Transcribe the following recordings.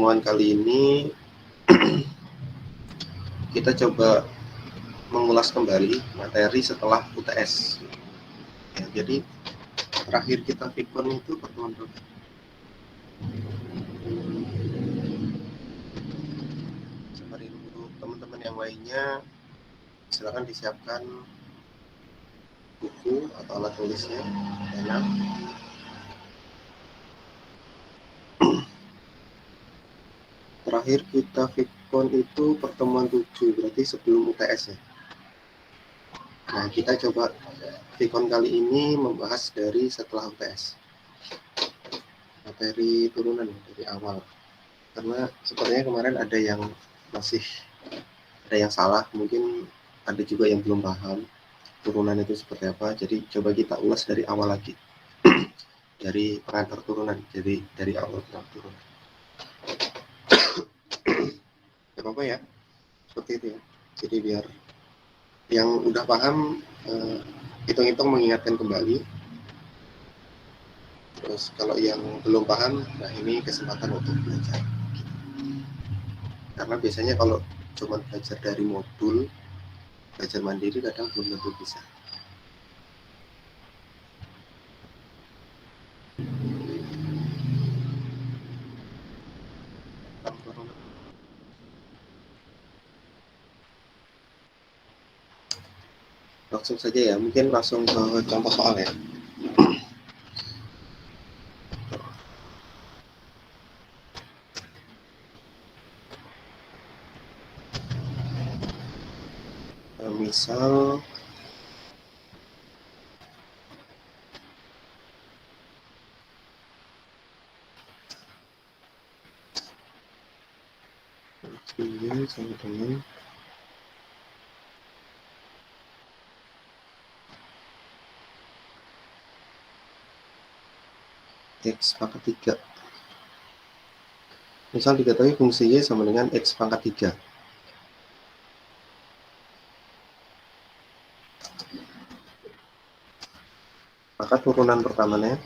pertemuan kali ini kita coba mengulas kembali materi setelah UTS. Ya, jadi terakhir kita pikun itu pertemuan berapa? Sembari untuk teman-teman yang lainnya, silakan disiapkan buku atau alat tulisnya, pena. Terakhir kita pikun itu pertemuan 7, berarti sebelum UTS ya. Nah, kita coba pikun kali ini membahas dari setelah UTS. Materi turunan dari awal. Karena sepertinya kemarin ada yang salah, mungkin ada juga yang belum paham turunan itu seperti apa. Jadi coba kita ulas dari awal lagi. Dari pengantar turunan, jadi dari awal pengantar turunan. Gak apa-apa ya, seperti itu ya. Jadi biar yang udah paham hitung-hitung mengingatkan kembali. Terus kalau yang belum paham, nah ini kesempatan untuk belajar. Karena biasanya kalau cuma belajar dari modul, belajar mandiri kadang belum tentu bisa. Langsung saja ya, mungkin langsung ke contoh soal ya. Misal ini sama dengan X pangkat 3. Misal diketahui fungsi Y sama dengan X pangkat 3. Maka turunan pertamanya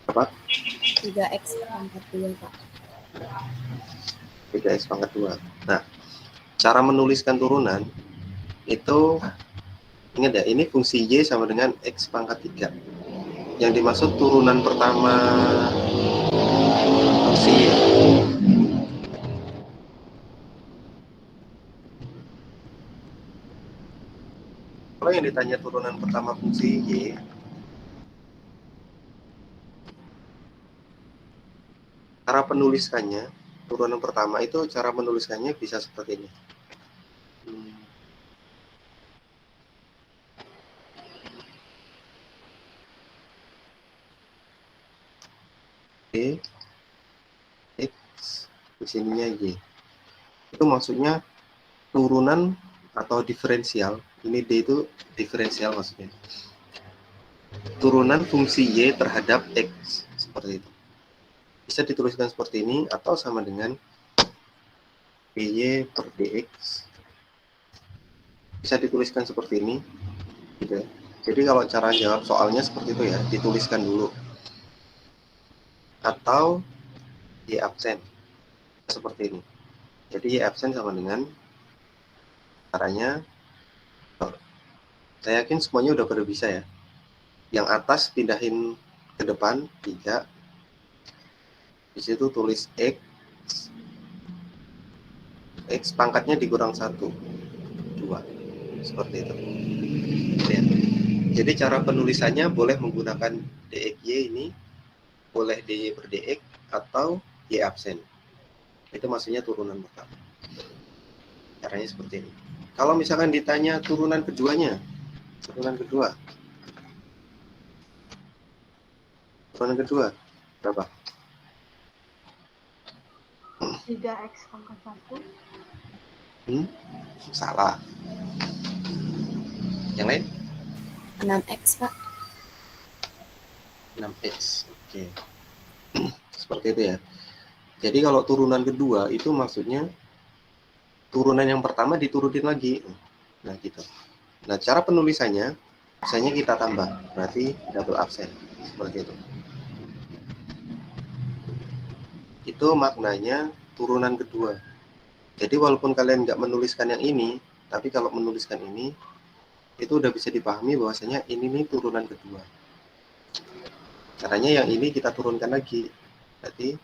apa? 3x pangkat 2, Pak. 3x pangkat 2. Nah, cara menuliskan turunan itu, ingat ya, ini fungsi Y sama dengan X pangkat 3. Yang dimaksud turunan pertama fungsi Y. Kalau yang ditanya turunan pertama fungsi Y, cara penuliskannya, turunan pertama itu cara menuliskannya bisa seperti ini. X, di sininya Y. Itu maksudnya turunan atau diferensial. Ini D itu diferensial maksudnya. Turunan fungsi Y terhadap X, seperti itu. Bisa dituliskan seperti ini atau sama dengan PY per DX. Bisa dituliskan seperti ini, gitu. Jadi kalau cara jawab soalnya seperti itu ya, dituliskan dulu. Atau Y absen, seperti ini. Jadi Y absen sama dengan, caranya, saya yakin semuanya udah pada bisa ya. Yang atas pindahin ke depan 3. Di situ tulis X pangkatnya dikurang 1, 2, seperti itu. Ya. Jadi cara penulisannya boleh menggunakan DXY ini, boleh DY per DX, atau Y absen. Itu maksudnya turunan pertama. Caranya seperti ini. Kalau misalkan ditanya turunan keduanya, turunan kedua berapa? 3x pangkat 1. Salah. Yang lain? 6x, Pak. 6x. Oke. Seperti itu ya. Jadi kalau turunan kedua itu maksudnya turunan yang pertama diturunin lagi. Nah, gitu. Nah, cara penulisannya Misalnya kita tambah, berarti double absen. Seperti itu. Itu maknanya turunan kedua. Jadi walaupun kalian nggak menuliskan yang ini, tapi kalau menuliskan ini, itu udah bisa dipahami bahwasanya ini nih turunan kedua. Caranya yang ini kita turunkan lagi. Berarti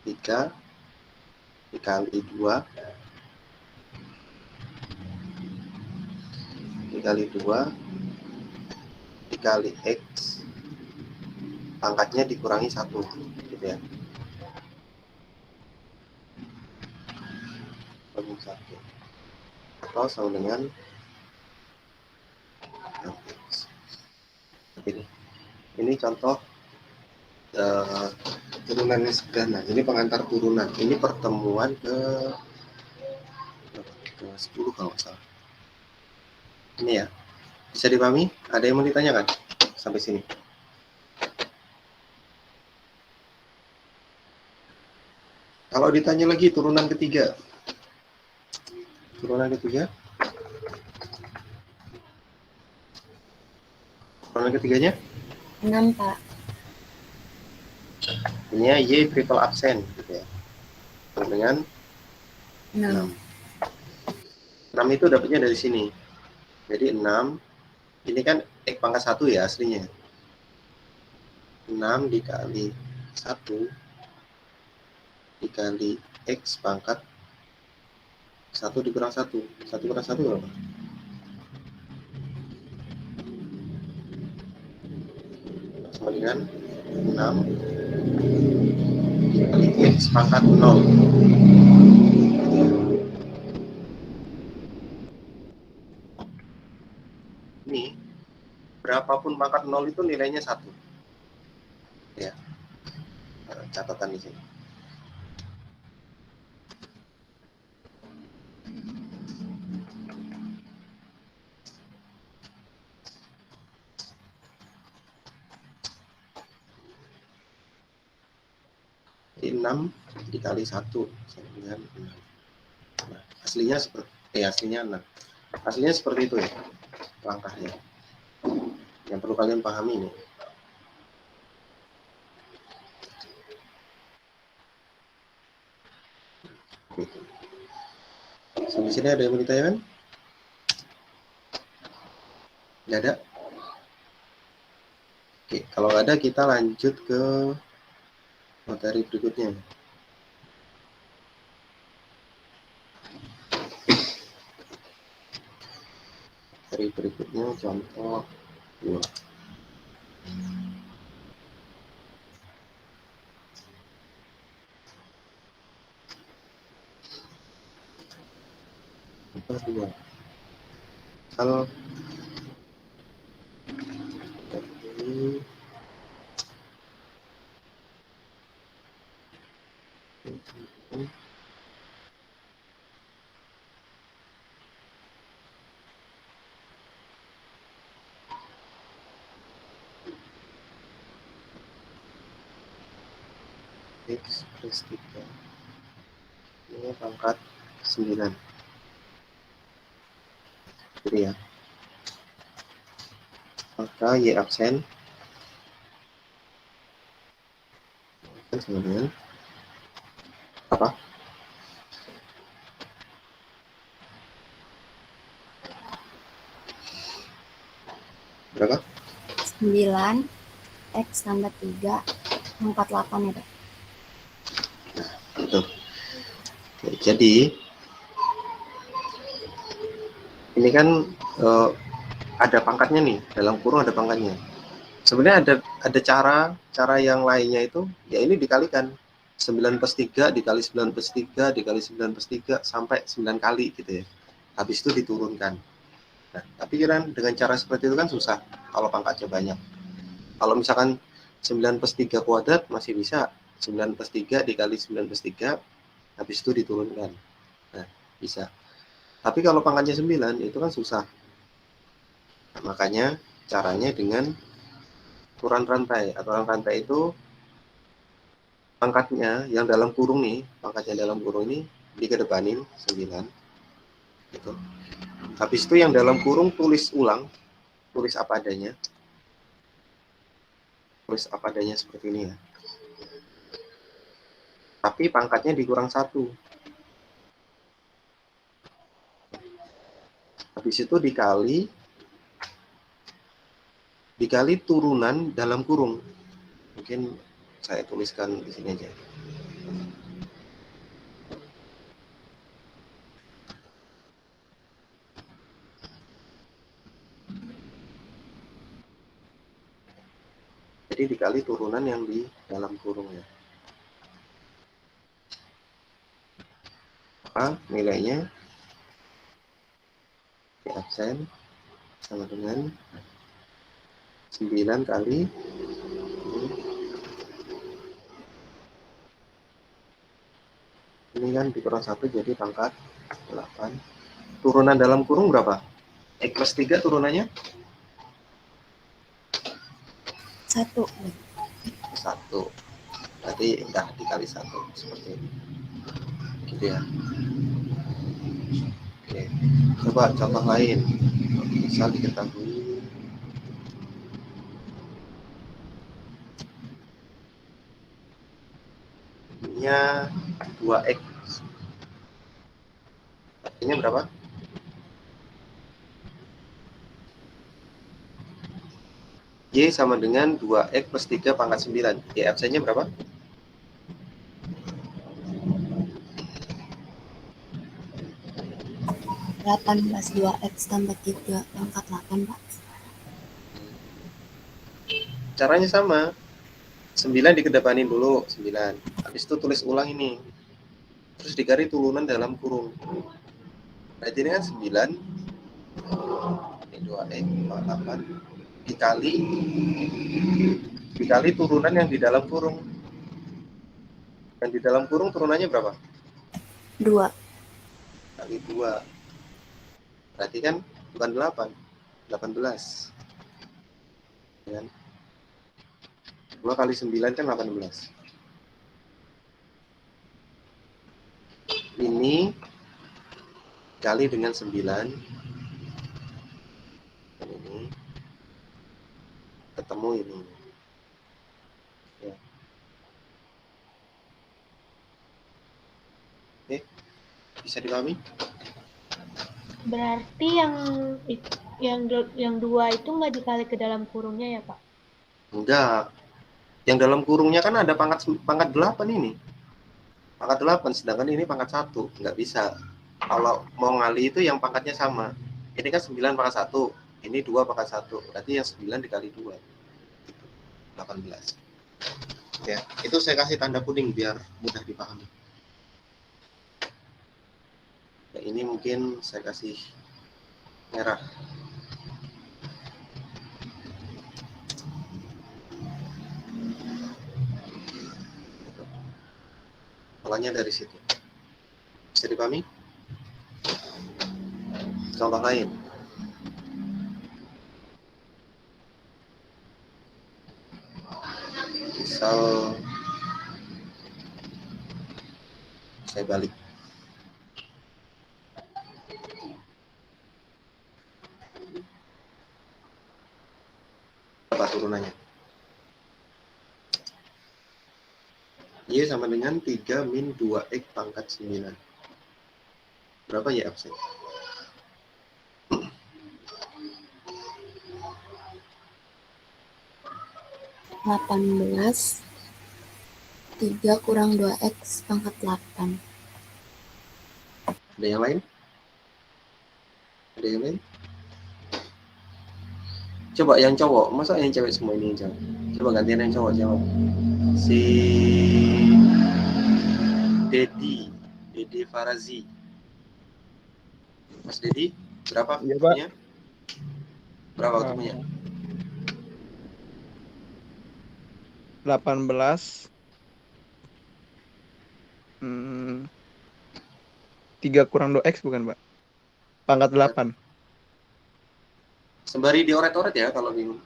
3 dikali 2 dikali 2 dikali X pangkatnya dikurangi 1 gitu ya. Bagi 1 atau sama dengan ini contoh turunannya sederhana. Ini pengantar turunan. Ini pertemuan ke 10 kalau nggak salah. Ini ya. Bisa dipahami? Ada yang mau ditanyakan sampai sini? Kalau ditanya lagi turunan ketiga. Turunan ketiga. Turunan ketiganya? 6, Pak. Ini Y triple absen gitu ya. Dengan 6. 6 itu dapatnya dari sini. Jadi 6 ini kan X pangkat 1 ya aslinya. 6 dikali 1 dikali X pangkat 1 dikurang 1. 1 kurang 1 berapa? Sama dengan 6 dikali X pangkat 0. Ini berapapun pangkat 0 itu nilainya 1. Ya. Catatan di sini. Jadi 6 dikali 1 sama dengan 6. Nah, aslinya seperti aslinya 6. Aslinya seperti itu ya langkahnya. Yang perlu kalian pahami ini. Sampai sini ada yang mau ditanyakan? Nggak ada? Oke, kalau nggak ada kita lanjut ke materi berikutnya. Materi berikutnya contoh 2. Contoh 2. Kalau ini X plus 3 ini pangkat 9. Jadi ya, maka Y absen sama dengan apa? Berapa? 9, X tambah 3, 48 ya, Pak. Betul. Oke, jadi ini kan ada pangkatnya nih, dalam kurung ada pangkatnya. Sebenarnya ada cara yang lainnya itu, ya ini dikalikan 9 plus 3 dikali 9 plus 3 dikali 9 plus 3 sampai 9 kali gitu ya. Habis itu diturunkan. Nah, tapi kan dengan cara seperti itu kan susah kalau pangkatnya banyak. Kalau misalkan 9 plus 3 kuadrat masih bisa 9 plus 3 dikali 9 plus 3 habis itu diturunkan. Nah, bisa. Tapi kalau pangkatnya 9 itu kan susah. Nah, makanya caranya dengan aturan rantai. Aturan rantai itu pangkatnya yang dalam kurung nih, pangkatnya dalam kurung ini dikedepanin 9 gitu. Habis itu yang dalam kurung tulis ulang tulis apa adanya. Tulis apa adanya seperti ini ya. Tapi pangkatnya dikurang 1. Habis itu dikali turunan dalam kurung. Mungkin saya tuliskan di sini aja. Jadi dikali turunan yang di dalam kurungnya. Maka nilainya di absen sama dengan 9 kali ini kan dikurang 1 jadi pangkat 8. Turunan dalam kurung berapa? X plus 3 turunannya? 1. 1. Berarti udah dikali 1 seperti ini. Gitu ya. Oke. Coba contoh lain. Misal diketahui ininya 2x. Artinya berapa? Y sama dengan 2x plus 3 pangkat 9. Y absennya berapa? 18 2x tambah 3 pangkat 8, Pak. Caranya sama. 9 dikedepanin dulu, 9. Habis itu tulis ulang ini. Terus dikali turunan dalam kurung. Berarti ini kan 9. Ini 2x, 8. Dikali turunan yang di dalam kurung. Yang di dalam kurung turunannya berapa? 2. Kali 2. Berarti kan bukan 8. 18. Ya kan? 2 kali 9 kan 18. Ini kali dengan 9. Dan ini ketemu ini. Ya. Oke, bisa dipahami? Berarti yang 2 itu nggak dikali ke dalam kurungnya ya, Pak? Enggak. Yang dalam kurungnya kan ada pangkat 8 ini. Pangkat 8, sedangkan ini pangkat 1. Nggak bisa. Kalau mau ngali itu yang pangkatnya sama. Ini kan 9 pangkat 1. Ini 2 pangkat 1. Berarti yang 9 dikali 2. 18. Ya, itu saya kasih tanda kuning biar mudah dipahami. Ya, ini mungkin saya kasih merah. Polanya dari situ. Bisa dipahami? Contoh lain. Misal saya balik. Apa turunannya? Y sama dengan 3 min 2x pangkat 9. Berapa Y absen? 18 3 kurang 2x pangkat 8. Ada yang lain? Ada yang lain? Coba yang cowok, masa yang cewek semua ini yang cowok? Coba gantian yang cowok jawab. Si Dedi Farazi. Mas Dedi, berapa Iya, Pak. waktunya? Berapa waktunya? 18 3 kurang 2x bukan, Pak? Pangkat 8. Sembari dioret-oret ya kalau bingung.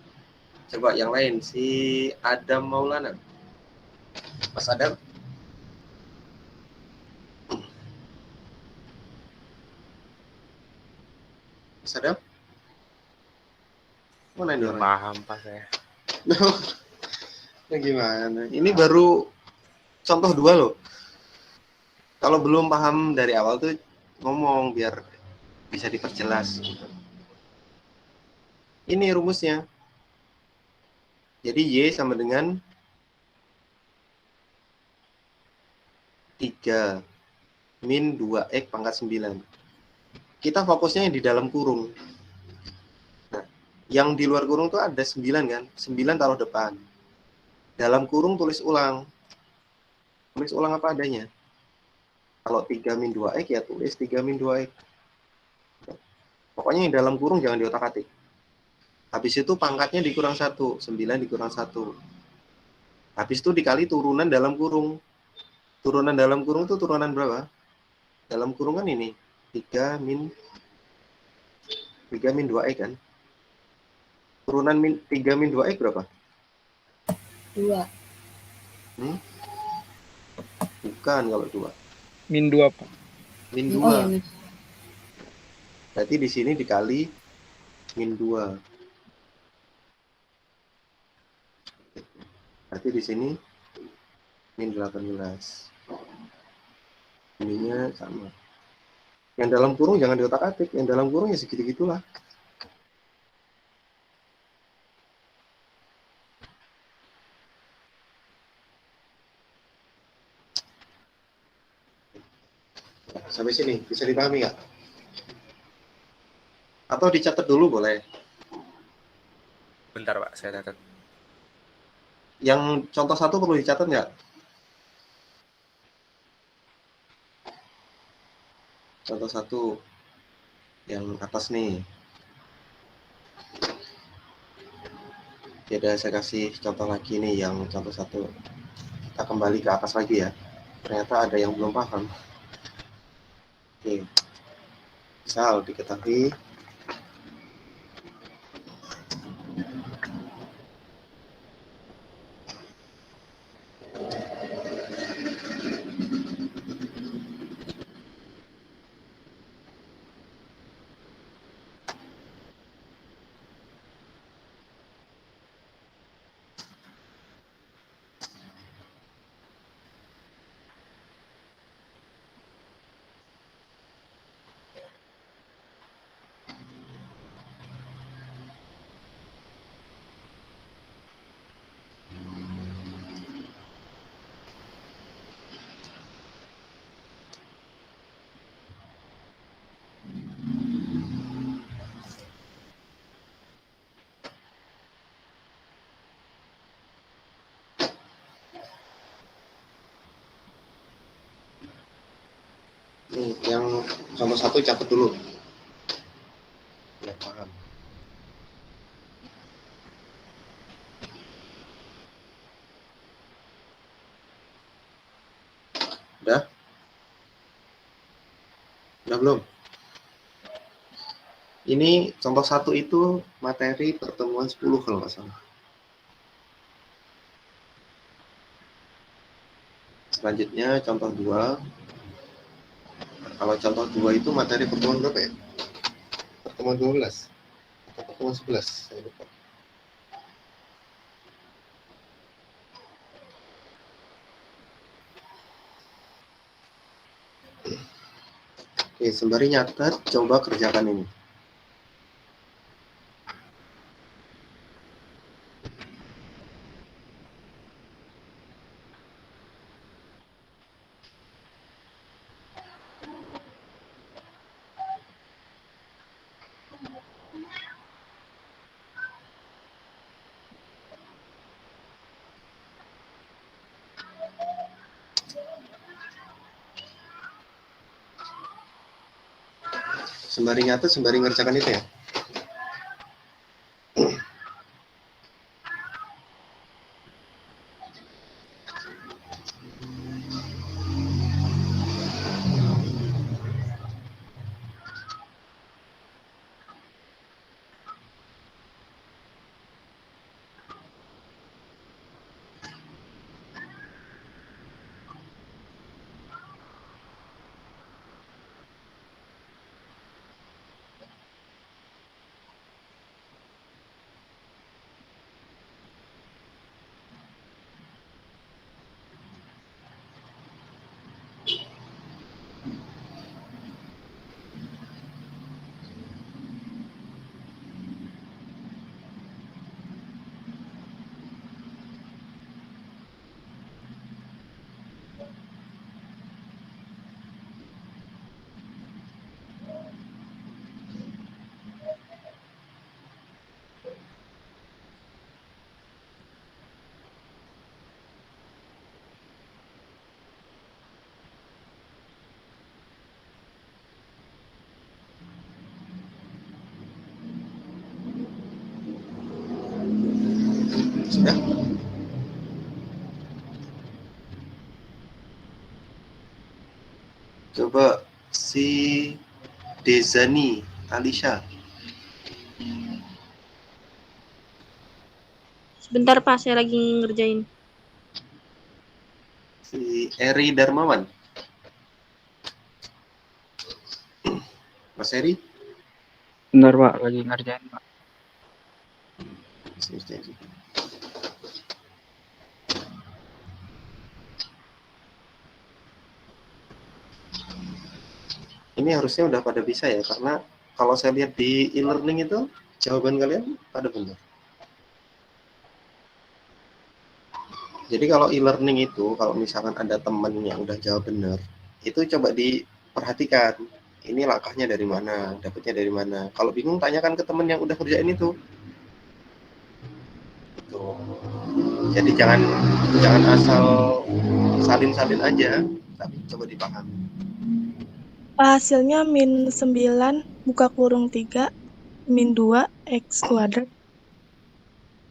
Coba yang lain, si Adam Maulana. Mas Adam? Mas Adam? Mana ini Belum orang? paham pas saya. Nah, gimana? Ini baru contoh 2 loh. Kalau belum paham dari awal tuh ngomong biar bisa diperjelas. Ini rumusnya. Jadi Y sama dengan 3 min 2X pangkat 9. Kita fokusnya yang di dalam kurung. Nah, yang di luar kurung tuh ada 9 kan? 9 taruh depan. Dalam kurung tulis ulang. Tulis ulang apa adanya. Kalau 3 min 2X ya tulis 3 min 2X. Pokoknya yang dalam kurung jangan diotak-atik. Habis itu pangkatnya dikurang 1. 9 dikurang 1. Habis itu dikali turunan dalam kurung. Turunan dalam kurung itu turunan berapa? Dalam kurung kan ini. 3 min 2X kan? Turunan 3 min 2X berapa? 2. Bukan kalau 2. Min 2, Pak. Min Oh ya, 2. Min. Berarti di sini dikali min 2. Berarti di sini min 18. Ininya sama. Yang dalam kurung jangan diotak-atik. Yang dalam kurung ya segitu-gitulah. Sampai sini bisa dipahami nggak? Atau dicatat dulu boleh. Bentar Pak, saya catat. Yang contoh 1 perlu dicatat nggak? Contoh 1 yang atas nih. Jadi saya kasih contoh lagi nih yang contoh 1. Kita kembali ke atas lagi ya. Ternyata ada yang belum paham. Oke. Misal diketahui nih, yang contoh 1 catat dulu. Ya, paham. Udah? Udah belum? Ini contoh 1 itu materi pertemuan 10 kalau nggak salah. Selanjutnya contoh 2. Kalau contoh 2 itu materi pertemuan berapa ya? Pertemuan 12 atau pertemuan 11? Saya lupa. Oke, sembari nyatet, coba kerjakan ini. Sembari nyatet, sembari ngerjakan itu ya. Ya? Coba si Dezani Alisha. Sebentar Pak, saya lagi ngerjain. Si Eri Darmawan. Mas Eri. Bentar Pak, lagi ngerjain Pak. Ini harusnya udah pada bisa ya, karena kalau saya lihat di e-learning itu jawaban kalian pada benar. Jadi kalau e-learning itu, kalau misalkan ada teman yang udah jawab benar, itu coba diperhatikan. Ini langkahnya dari mana, dapatnya dari mana. Kalau bingung, tanyakan ke teman yang udah kerjain itu. Tuh. Jadi jangan asal salin-salin aja, tapi coba dipahami. Hasilnya min 9 buka kurung 3 min 2 X kuadrat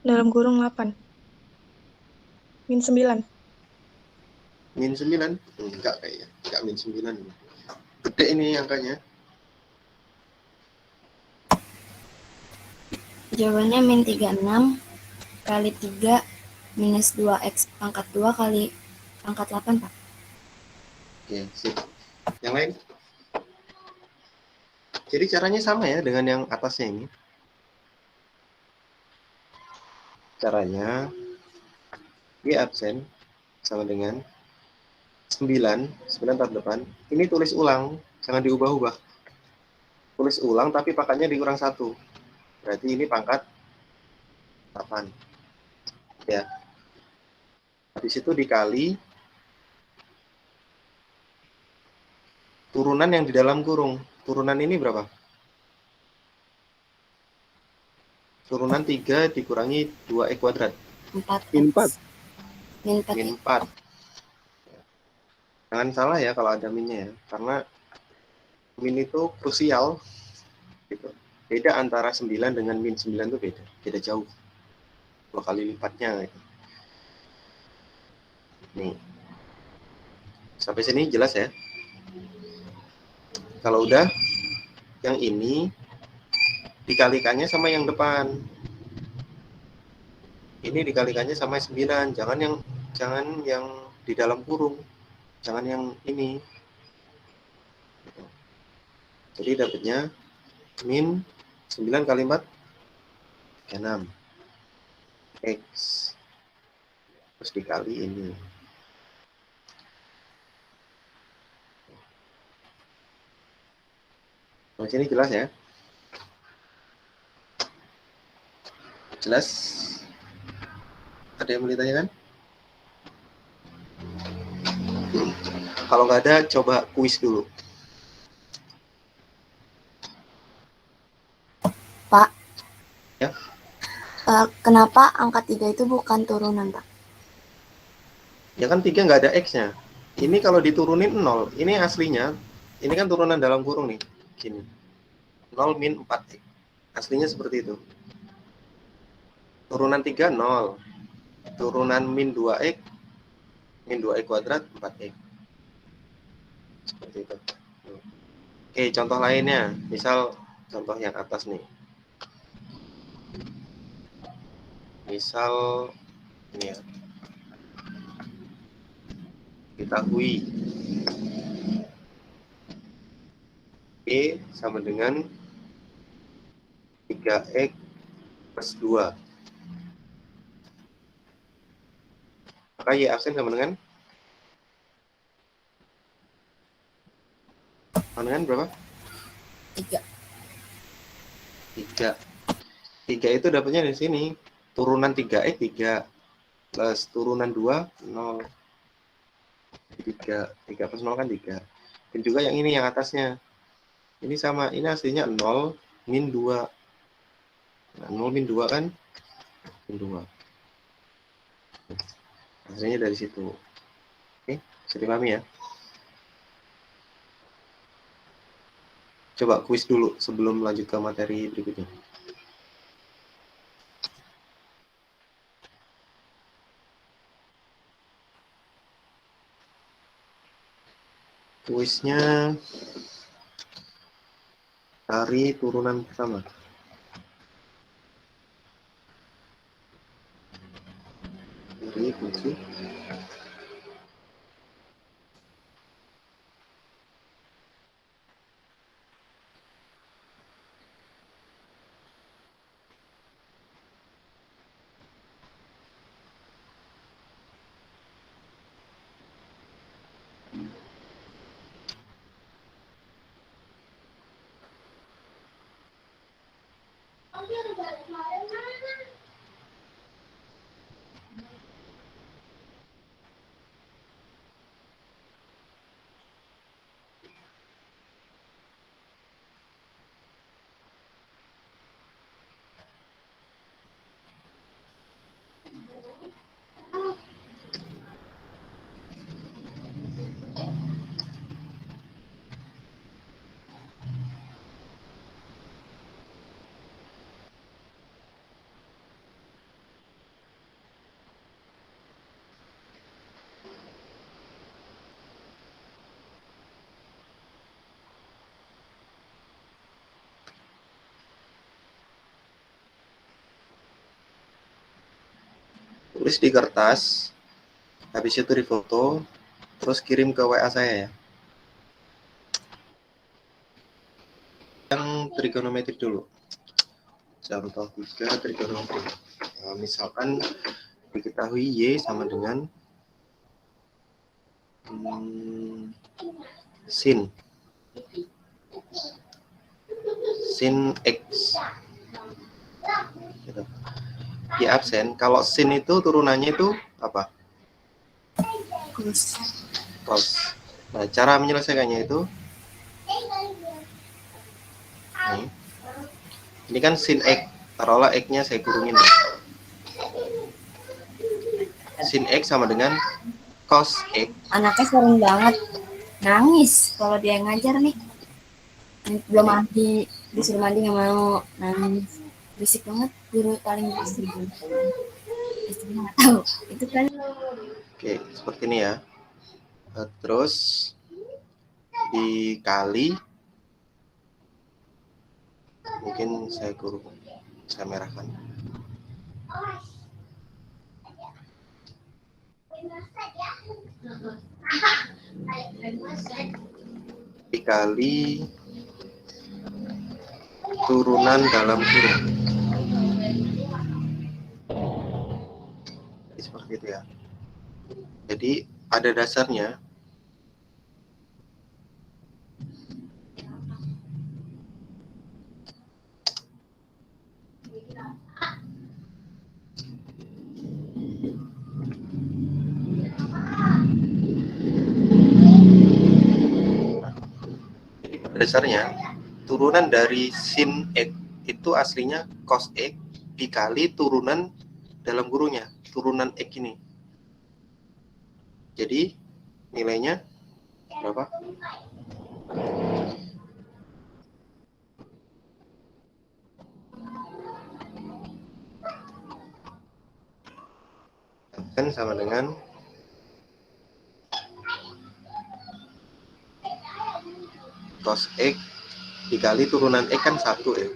dalam kurung 8. Min 9. Min 9? Enggak kayaknya. Enggak min 9. Gede ini angkanya. Jawabannya min 36 kali 3 minus 2x pangkat 2 kali pangkat 8, Pak. Oke, sip. Yang lain? Jadi caranya sama ya dengan yang atasnya ini. Caranya, Y absen sama dengan 9 tambah 8. Ini tulis ulang, jangan diubah-ubah. Tulis ulang tapi pangkatnya dikurang 1. Berarti ini pangkat 8. Ya. Habis itu dikali turunan yang di dalam kurung. Turunan ini berapa? Turunan 3 dikurangi 2x kuadrat. 4x. Min 4. Min 4. Min 4. Jangan salah ya kalau ada minnya ya. Karena min itu krusial. Gitu. Beda antara 9 dengan min 9 itu beda. Beda jauh. 2 kali lipatnya. Gitu. Nih. Sampai sini jelas ya? Kalau udah, yang ini dikalikannya sama yang depan. Ini dikalikannya sama 9. Jangan yang di dalam kurung. Jangan yang ini. Jadi dapatnya min 9 kali 4 6 X. Terus dikali ini. Nah, sini jelas ya? Jelas? Ada yang mau ditanyakan? Kalau nggak ada, coba kuis dulu. Pak. Ya. Kenapa angka 3 itu bukan turunan, Pak? Ya kan 3 nggak ada X-nya. Ini kalau diturunin 0. Ini aslinya. Ini kan turunan dalam kurung nih. Gini. 0 min 4X. Aslinya seperti itu. Turunan 3, 0. Turunan min 2X. Min 2X kuadrat, 4X. Seperti itu. Oke, contoh lainnya. Misal, contoh yang atas nih. Misal, ini ya. Diketahui E sama dengan 3X plus 2. Maka Y absen sama dengan berapa? 3. 3. 3 itu dapatnya dari sini. Turunan 3X 3 plus turunan 2 0. 3 plus 0 kan 3. Dan juga yang ini yang atasnya. Ini sama, ini aslinya 0 min 2. Nah, 0 min 2 kan min 2. Hasilnya dari situ. Oke, bisa dipahami ya? Coba kuis dulu sebelum lanjut ke materi berikutnya. Kuisnya cari turunan pertama. Cari kunci. Tulis di kertas, habis itu difoto, terus kirim ke WA saya ya. Yang trigonometrik dulu. Contoh 3 trigonometrik. Nah, misalkan diketahui Y sama dengan sin X. Gitu. Y absen. Kalau sin itu turunannya itu apa? Cos. Nah, cara menyelesaikannya itu ini kan sin X. Taruhlah X-nya saya kurungin. Sin X sama dengan cos X. Anaknya sering banget nangis kalau dia ngajar nih. Belum mandi, disuruh mandi nggak mau, nangis. Berisik banget, guru paling berisik. Istrinya nggak tahu. Itu kan. Oke, seperti ini ya. Terus dikali, mungkin saya kurung, saya merahkan. Dikali turunan dalam kurung. Seperti itu ya. Jadi ada dasarnya. Dasarnya turunan dari sin X itu aslinya cos X dikali turunan dalam kurungnya, turunan X ini. Jadi nilainya berapa? Kan sama dengan cos X dikali turunan X kan 1 ya.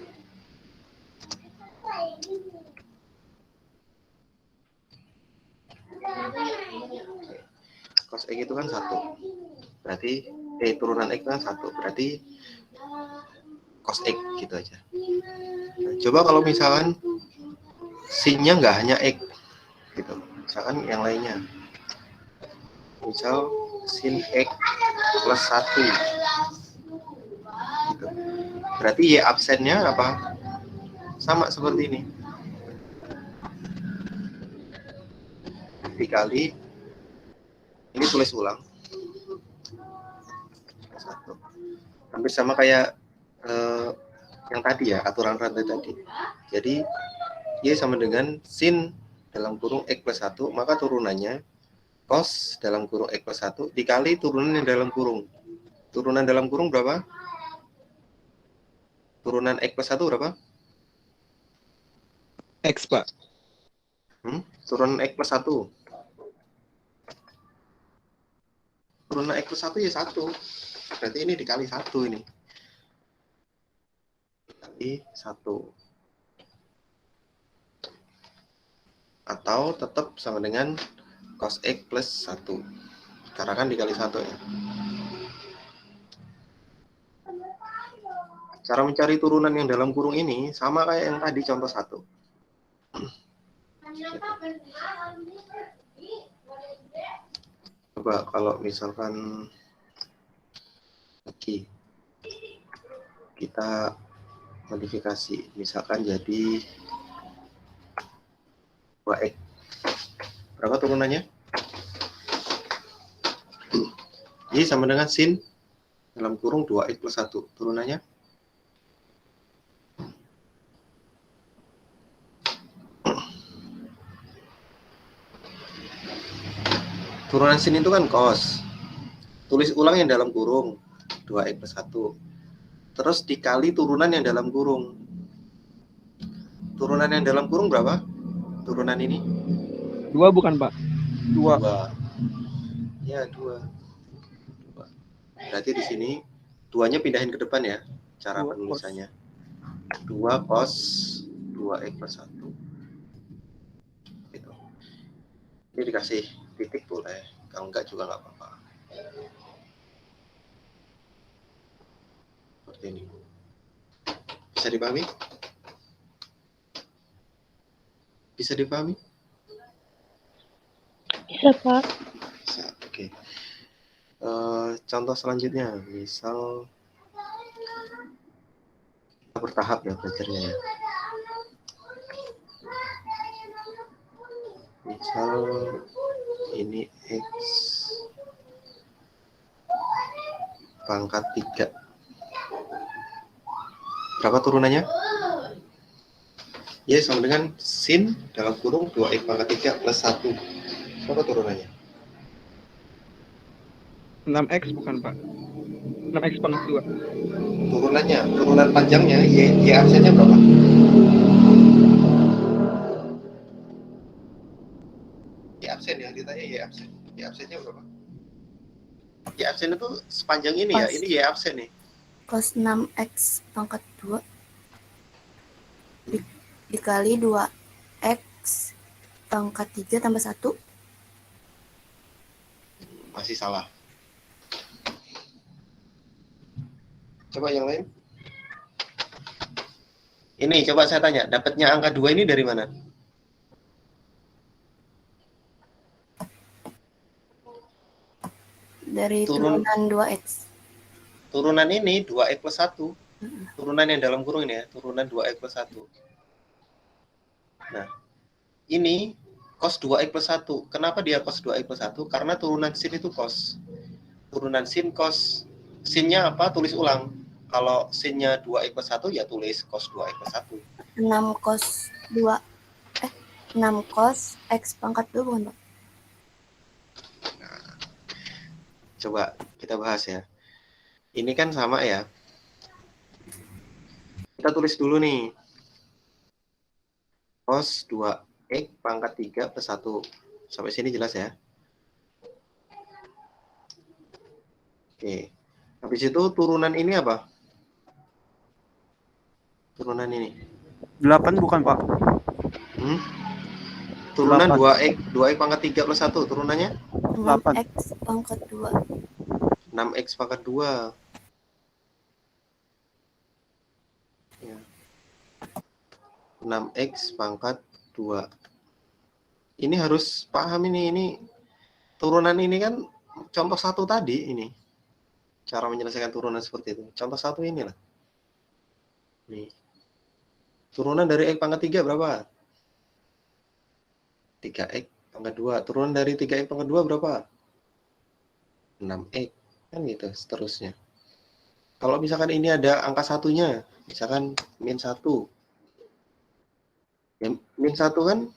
Cos X itu kan 1. Berarti turunan X kan 1. Berarti cos X gitu aja. Nah, coba kalau misalkan sinnya nggak hanya X gitu. Misalkan yang lainnya. Misal sin X plus 1. Gitu. Berarti Y absennya apa? Sama seperti ini. Dikali, ini tulis ulang. 1. Hampir sama kayak yang tadi ya, aturan rantai tadi. Jadi, Y sama dengan sin dalam kurung X plus 1, maka turunannya cos dalam kurung X plus 1 dikali turunan yang dalam kurung. Turunan dalam kurung berapa? Turunan X plus 1 berapa? X, Pak. Turunan X plus 1. turunan X plus 1 ya 1. Berarti ini dikali 1 ini. Dikali 1. Atau tetap sama dengan cos X plus 1. Karena kan dikali 1 ya. Cara mencari turunan yang dalam kurung ini sama kayak yang tadi contoh 1. Coba kalau misalkan lagi kita modifikasi, misalkan jadi 2x. Berapa turunannya? Jadi sama dengan sin dalam kurung 2x plus 1. Turunannya? Turunan sin itu kan cos. Tulis ulang yang dalam kurung 2x plus 1. Terus dikali turunan yang dalam kurung. Turunan yang dalam kurung berapa? Turunan ini? 2 bukan, Pak? 2. 2. Ya, 2. Berarti di sini 2-nya pindahin ke depan ya, cara 2 penulisannya. 2 cos 2x plus 1. Gitu. Ini dikasih titik boleh, kalau enggak juga enggak apa-apa. Seperti ini. Bisa dipahami? Bisa dipahami? Bisa, Pak. Bisa, oke. Contoh selanjutnya, misal kita bertahap ya belajarnya ya. Misal ini X pangkat 3. Berapa turunannya? Ya, sama dengan sin dalam kurung 2x pangkat 3 plus 1. Berapa turunannya? 6x bukan, Pak? 6x pangkat 2. Turunannya, turunan panjangnya, y absennya berapa? Y absen yang ditanya y absen. Y absennya berapa? Y absen itu sepanjang ini ya, ini y absen nih. Cos 6x pangkat 2 dikali 2x pangkat 3 tambah 1. Masih salah. Coba yang lain. Ini coba saya tanya, dapatnya angka 2 ini dari mana? Dari turunan 2x. Turunan ini 2x plus 1. Turunan yang dalam kurung ini ya, turunan 2x plus 1. Nah, ini cos 2x plus 1. Kenapa dia cos 2x plus 1? Karena turunan sin itu cos. Turunan sin cos. Sinnya apa? Tulis ulang. Kalau sinnya 2x plus 1 ya tulis cos 2x plus 1. 6 cos 2 6 cos x pangkat 2 bukan, Pak? Nah, coba kita bahas ya. Ini kan sama ya. Kita tulis dulu nih. Cos 2x pangkat 3 plus 1. Sampai sini jelas ya. Oke. Habis itu turunan ini apa? Turunan ini. 8 bukan, Pak? Turunan 8. 2x pangkat 3 plus 1. Turunannya? 6x pangkat 2. 6x pangkat 2. Ya. 6x pangkat 2. Ini harus paham ini turunan ini kan contoh 1 tadi ini. Cara menyelesaikan turunan seperti itu. Contoh 1 inilah. Nih. Turunan dari x pangkat 3 berapa? 3x pangkat 2. Turunan dari 3x pangkat 2 berapa? 6x. Kan gitu seterusnya. Kalau misalkan ini ada angka satunya, misalkan min 1. Ya, min 1 kan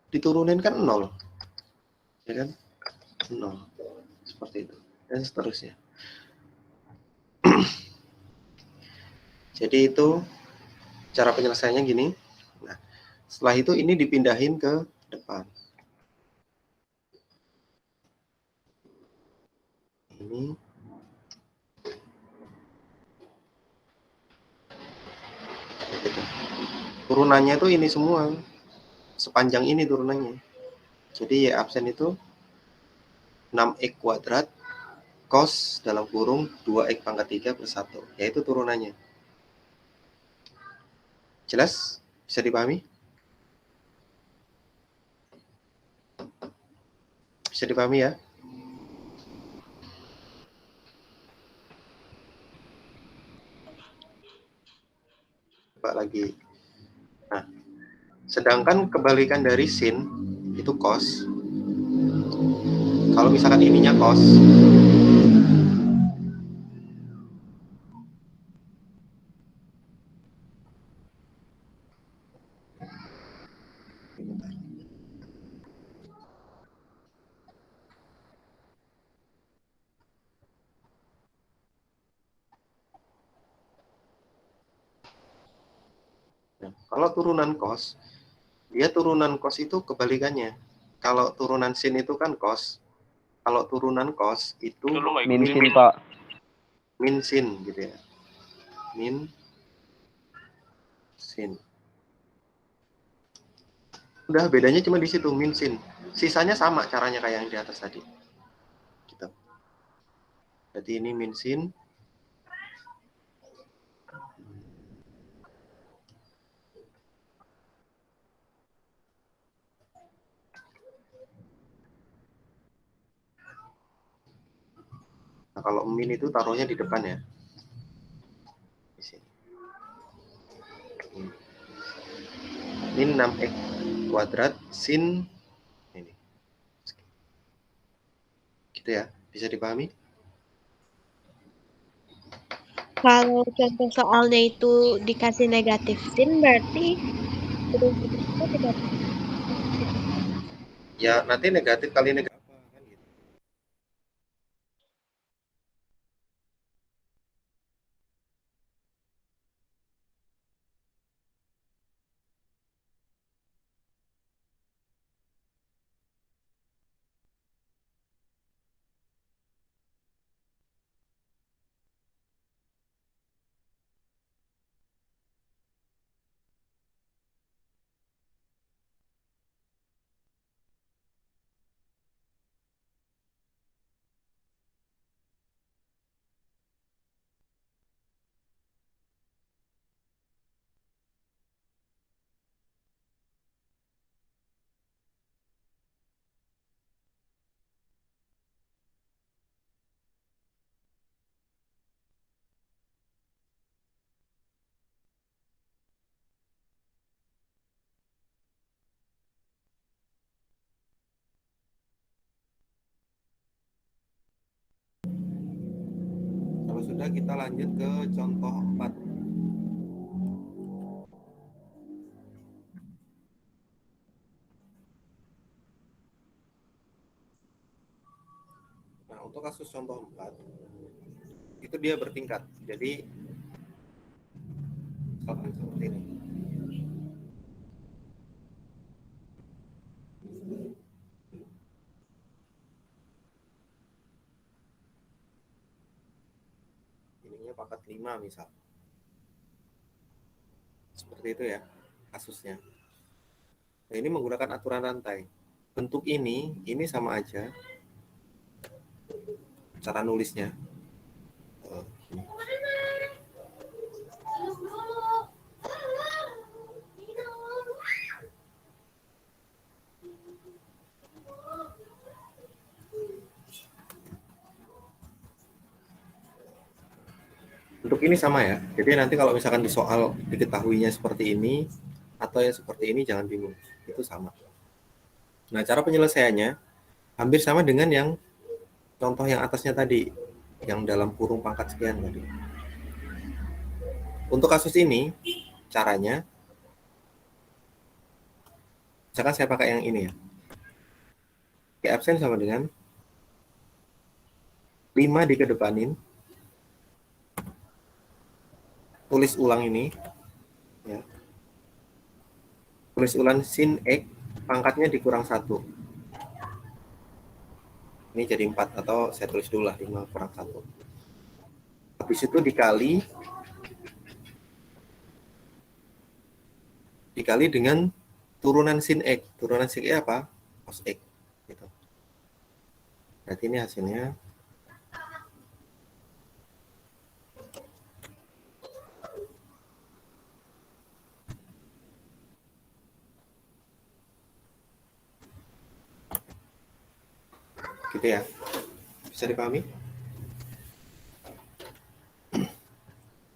diturunin kan 0. Ya kan? 0. Seperti itu. Dan seterusnya. Jadi itu cara penyelesaiannya gini. Nah, setelah itu ini dipindahin ke depan. ini. Gitu. Turunannya itu ini semua, sepanjang ini turunannya. Jadi Y absen itu 6x kuadrat cos dalam kurung 2x pangkat 3 plus 1, yaitu turunannya. Jelas? Bisa dipahami? Bisa dipahami ya? Coba lagi. Nah, sedangkan kebalikan dari sin itu cos. Kalau misalkan ininya cos, nah, kalau turunan cos, dia turunan cos itu kebalikannya. Kalau turunan sin itu kan cos. Kalau turunan cos itu Min sin, Pak. min sin gitu ya. Min sin. Udah, bedanya cuma di situ, min sin. Sisanya sama caranya kayak yang di atas tadi. Gitu. Jadi ini min sin. Nah, kalau min itu taruhnya di depan ya. Di sini. Min 6x kuadrat sin ini. Gitu ya. Bisa dipahami? Kalau contoh soalnya itu dikasih negatif sin, berarti itu negatif. Ya, nanti negatif kali negatif. Kan gitu. Kalau sudah, kita lanjut ke contoh 4. Nah, untuk kasus contoh 4, itu dia bertingkat. Jadi, seperti ini. Ininya pangkat 5 misal. Seperti itu ya kasusnya. Nah, ini menggunakan aturan rantai. Bentuk ini sama aja cara nulisnya. Bentuk ini sama ya. Jadi nanti kalau misalkan di soal diketahuinya seperti ini atau yang seperti ini, jangan bingung. Itu sama. Nah, cara penyelesaiannya hampir sama dengan yang contoh yang atasnya tadi, yang dalam kurung pangkat sekian tadi. Untuk kasus ini, caranya, misalkan saya pakai yang ini ya. Y absen sama dengan 5 dikedepanin, tulis ulang ini, ya. Tulis ulang sin X, pangkatnya dikurang 1. Ini jadi 4 atau saya tulis dulu lah 5 kurang 1. Habis itu dikali dengan turunan sin X. Turunan sin X apa? Cos X. Gitu. Berarti ini hasilnya gitu ya. Bisa dipahami?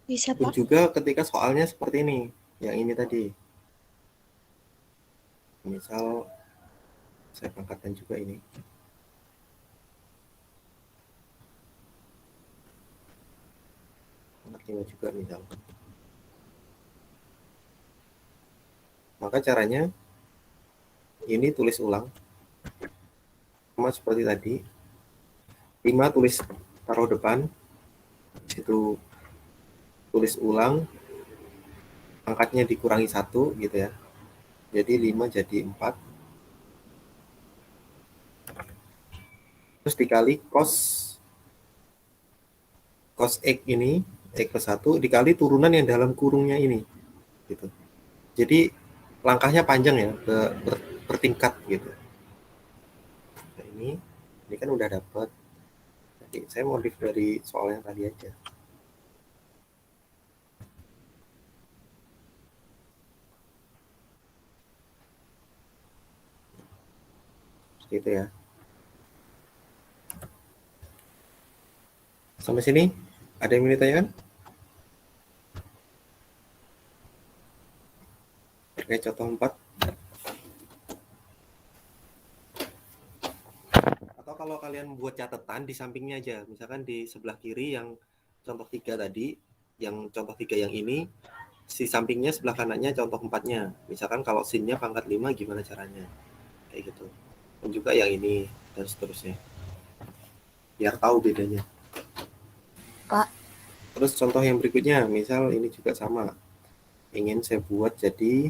Bisa, Pun Pak. juga ketika soalnya seperti ini, yang ini tadi. Misal saya pangkatkan juga ini. Pangkat 5 juga misalkan. Maka caranya ini tulis ulang. Sama seperti tadi. 5 tulis taruh depan. Itu tulis ulang. Pangkatnya dikurangi 1 gitu ya. Jadi 5 jadi 4. Terus dikali cos X ini, X plus 1 dikali turunan yang dalam kurungnya ini. Gitu. Jadi langkahnya panjang ya, bertingkat gitu. Nah, ini kan udah dapat. Jadi saya modif dari soal yang tadi aja. Seperti itu ya. Sampai sini ada yang mau ditanyakan? Terkait contoh 4. Atau kalau kalian buat catatan di sampingnya aja, misalkan di sebelah kiri yang contoh 3 tadi, yang contoh 3 yang ini, si sampingnya sebelah kanannya contoh 4-nya. Misalkan kalau sin-nya pangkat 5 gimana caranya? Kayak gitu. Dan juga yang ini dan seterusnya. Biar tahu bedanya. Pak. Terus contoh yang berikutnya, misal ini juga sama. Ingin saya buat jadi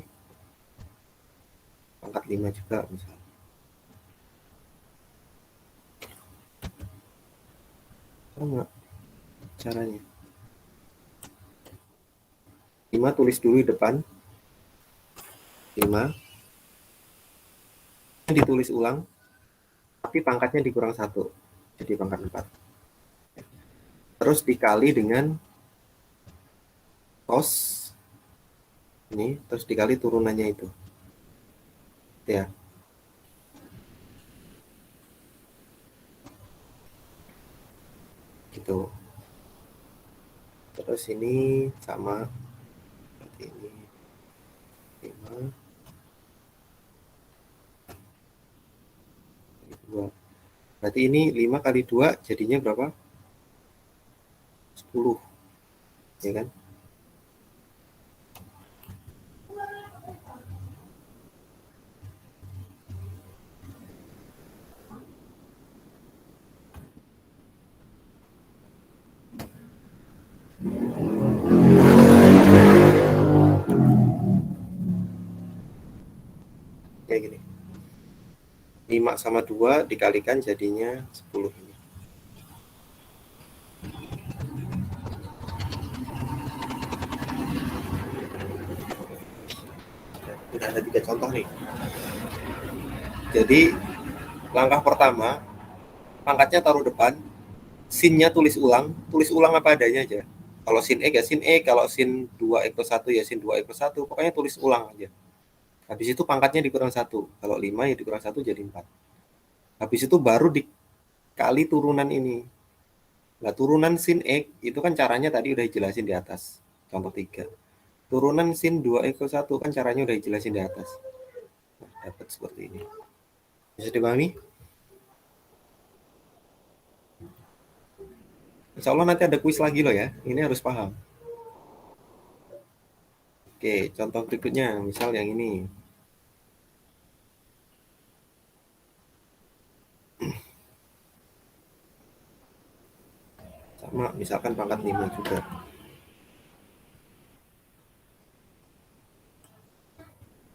pangkat 5 juga misal. Sama caranya. 5 tulis dulu di depan. 5 ditulis ulang, tapi pangkatnya dikurang 1. Jadi pangkat 4. Terus dikali dengan cos ini, terus dikali turunannya itu. Ya. Gitu. Terus ini sama seperti ini. 5 kali 2. Berarti ini 5 kali 2 jadinya berapa? 10. Ya kan? Kayak gini. 5 sama 2 dikalikan jadinya 10 ini. Udah ada 3 contoh nih. Jadi langkah pertama, pangkatnya taruh depan, sin-nya tulis ulang apa adanya aja. Kalau sin X ya sin X, kalau sin 2X plus 1 ya sin 2X plus 1, pokoknya tulis ulang aja. Habis itu pangkatnya dikurang 1, kalau 5 ya dikurang 1 jadi 4. Habis itu baru dikali turunan ini. Nah, turunan sin X itu kan caranya tadi udah dijelasin di atas, contoh 3. Turunan sin 2X plus 1 kan caranya udah dijelasin di atas. Nah, dapat seperti ini. Bisa dipahami? Insya Allah nanti ada kuis lagi loh ya. Ini harus paham. Oke, contoh berikutnya. Misal yang ini. Sama, misalkan pangkat 5 juga.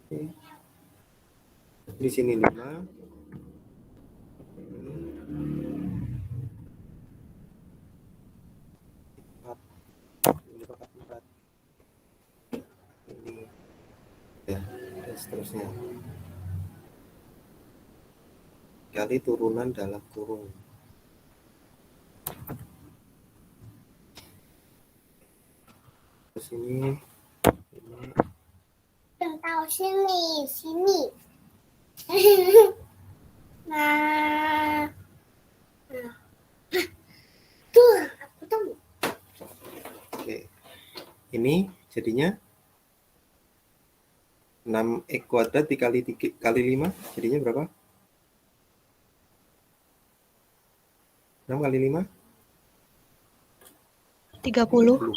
Oke. Di sini 5. seterusnya. Kali turunan dalam kurung. Terus ini tahu sini. Nah, tuh aku tahu. oke. Ini jadinya 6x kuadrat dikali 5 jadinya berapa? 6 kali 5? 30.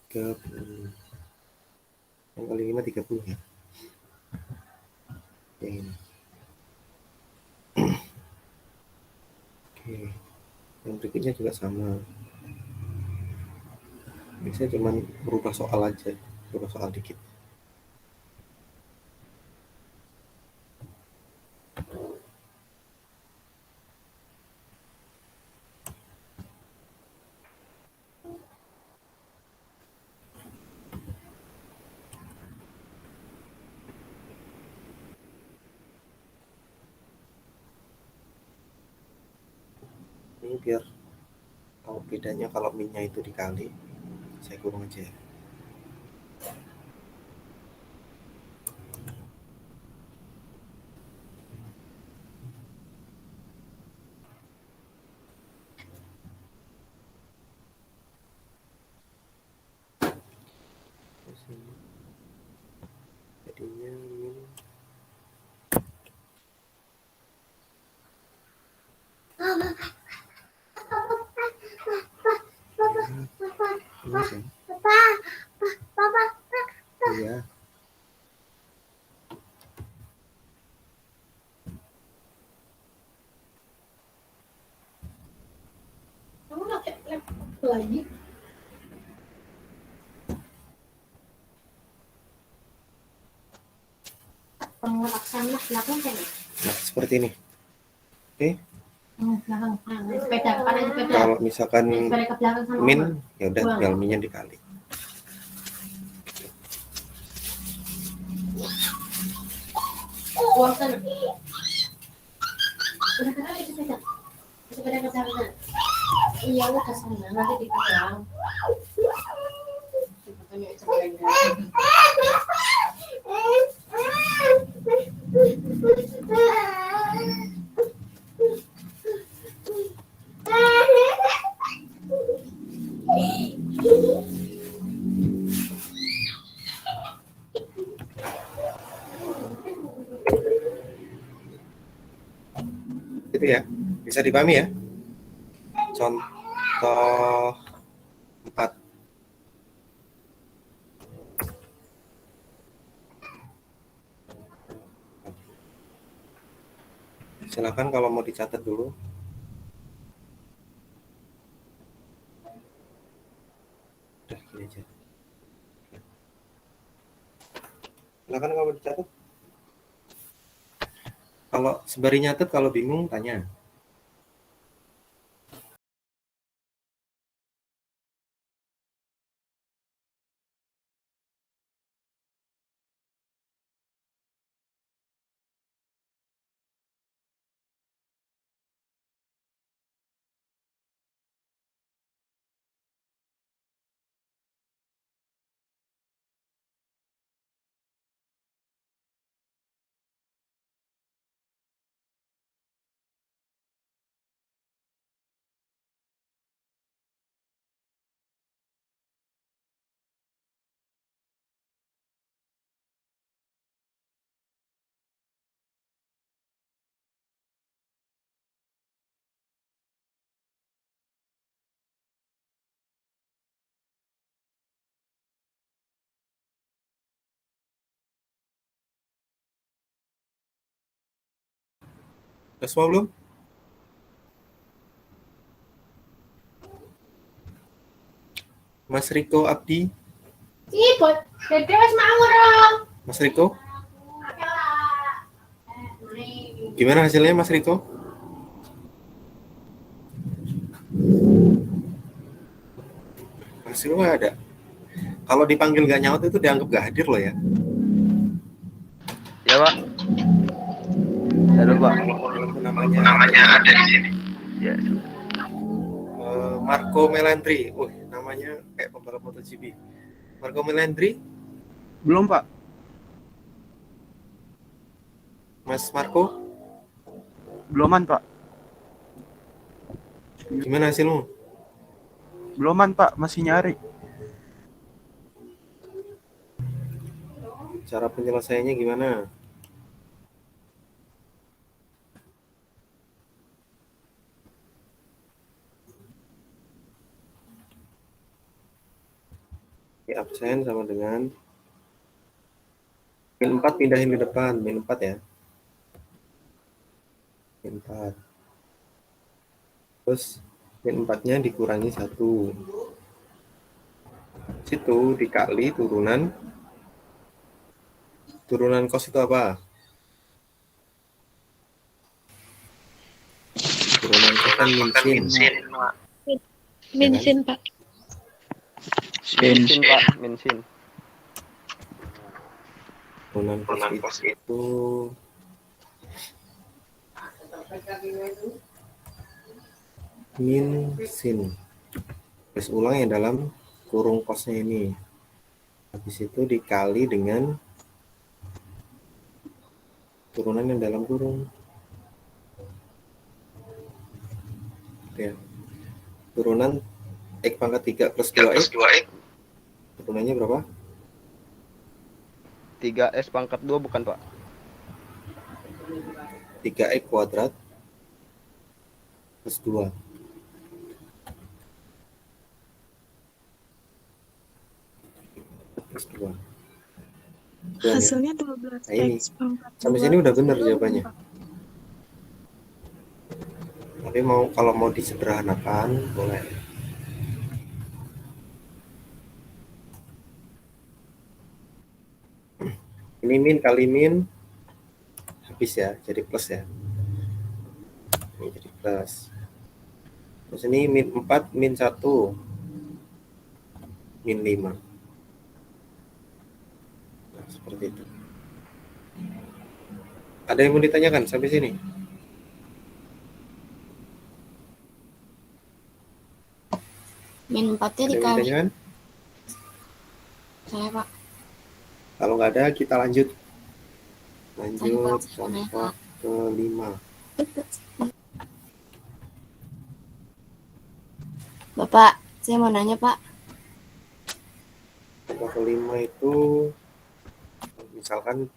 30. Yang kali 5 30 ya. Yang ini. Oke. Yang berikutnya juga sama. Biasanya cuma berubah soal aja, berubah soal dikit. Ini biar tahu bedanya kalau minnya itu dikali, saya kurung aja ya. Terus ini jadinya min ini sih. Papa. Iya. Kamu lagi? Pengelaksanaan belakang kan? Nah, seperti ini. Oke. Belakang, sepeda, sepeda. Kalau misalkan Sepeda ke belakang sama min, Oma. ya udah tinggal minnya dikali. Buang sana. Udah kenal itu sepeda. Sepeda ke sana. Iya, udah sana. Nanti dipegang. Gitu ya. Bisa dipahami ya? Contoh 4. Silakan kalau mau dicatat dulu. Udah gini aja. Silakan kalau mau dicatat. Kalau sembari nyatet, kalau bingung tanya. Udah semua belum? Mas Riko Abdi. Siput. Dede wis mau dong. Mas Riko. Gimana hasilnya Mas Riko? Hasil nggak ada. Kalau dipanggil nggak nyaut itu dianggap nggak hadir loh ya. Ya Pak. Halo Pak. Namanya ada di sini. Ya. Marco Melandri. Namanya kayak pembalap MotoGP. Marco Melandri. Belum, Pak. Mas Marco. Beluman, Pak. Gimana hasilmu? Beluman, Pak. Masih nyari. Cara penyelesaiannya gimana? Absen sama dengan min 4 pindahin ke depan, min 4 ya. Min 4. Terus min 4-nya dikurangi 1. Situ dikali turunan cos itu apa? Turunan cos kan minsin. Minsin, Pak. Minsin Pak, minsin. Turunan cos itu minsin. Terus ulang yang dalam kurung cosnya ini. Habis itu dikali dengan turunan yang dalam kurung. Ya. Turunan X pangkat 3 plus 2X. Turunannya berapa? 3S pangkat 2 bukan Pak? 3X kuadrat plus 2. Plus 2. Hasilnya 12 Nah, ini. X pangkat Sampai 2. sini udah benar jawabannya. Tapi kalau mau disederhanakan boleh. Ini min kali min habis ya, jadi plus ya. Ini jadi plus. Terus ini min 4, min 1, min 5. Nah, seperti itu. Ada yang mau ditanyakan sampai sini? Min 4-nya Ada yang mau dikali. ditanyakan? Saya Pak. Kalau nggak ada, kita lanjut. Lanjut Saya, contoh ke-5. Bapak, saya mau nanya Pak. Contoh ke-5 itu misalkan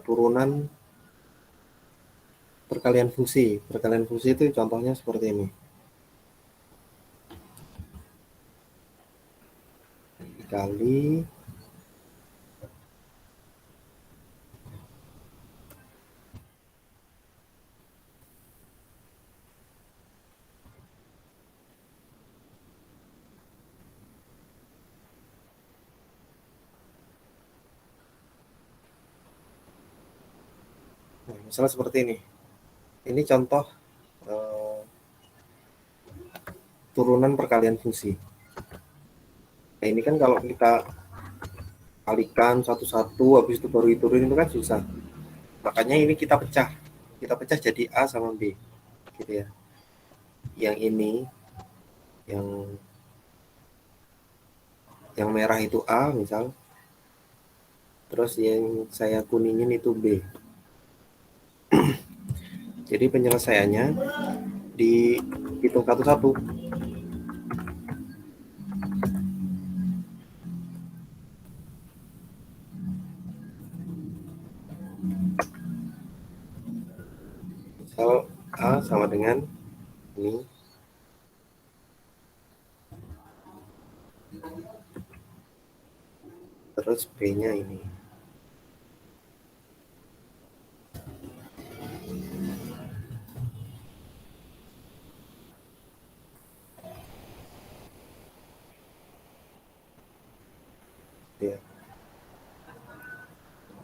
turunan perkalian fungsi. Perkalian fungsi itu contohnya seperti ini. Dikali misalnya seperti ini. Ini contoh turunan perkalian fungsi. Nah, ini kan kalau kita kalikan satu-satu, habis itu baru diturunin itu kan susah. Makanya ini kita pecah. Kita pecah jadi A sama B. Gitu ya. Yang ini, yang merah itu A misal. Terus yang saya kuningin itu B. Jadi penyelesaiannya dihitung satu-satu. Misal A sama dengan ini. Terus B-nya ini. Ya.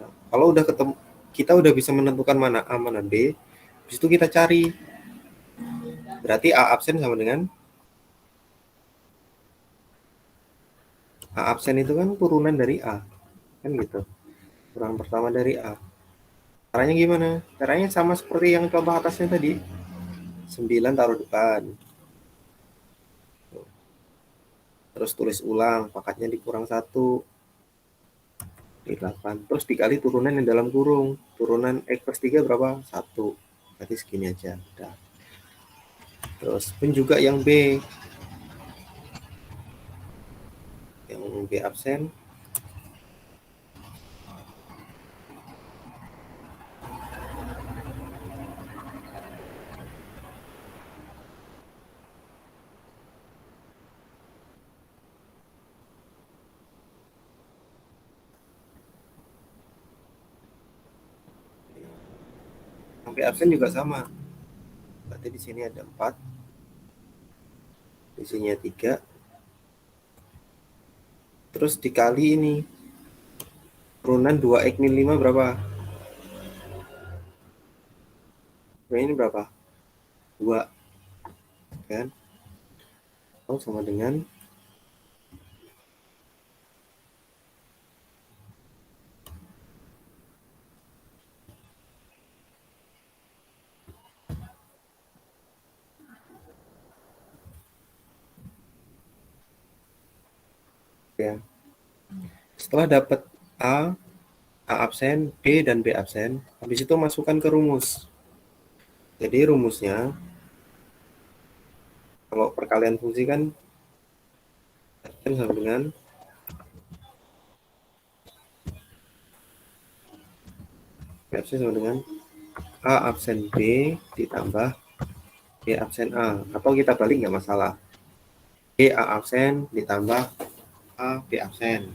Nah, kalau udah ketemu, kita udah bisa menentukan mana A mana B, habis itu kita cari. Berarti A absen sama dengan A absen itu kan turunan dari A. Kan gitu. Turunan pertama dari A. Caranya gimana? Caranya sama seperti yang contoh atasnya tadi. 9 taruh depan. Terus tulis ulang, pangkatnya dikurang 1. Di 8. Terus dikali turunan yang dalam kurung. Turunan X plus 3 berapa? 1. Berarti segini aja. Udah. Terus pun juga yang B. Yang B absen. Yang B absen juga sama. Berarti di sini ada 4. Di sini 3. Terus dikali ini. Turunan 2X min 5 berapa? Ini berapa? 2. Kan? Oh, sama dengan ya. Setelah dapat A absen, B dan B absen, habis itu masukkan ke rumus. Jadi rumusnya kalau perkalian fungsi kan absen sama dengan B absen sama dengan A absen B ditambah B absen A. Atau kita balik nggak masalah. B A absen ditambah A B absen.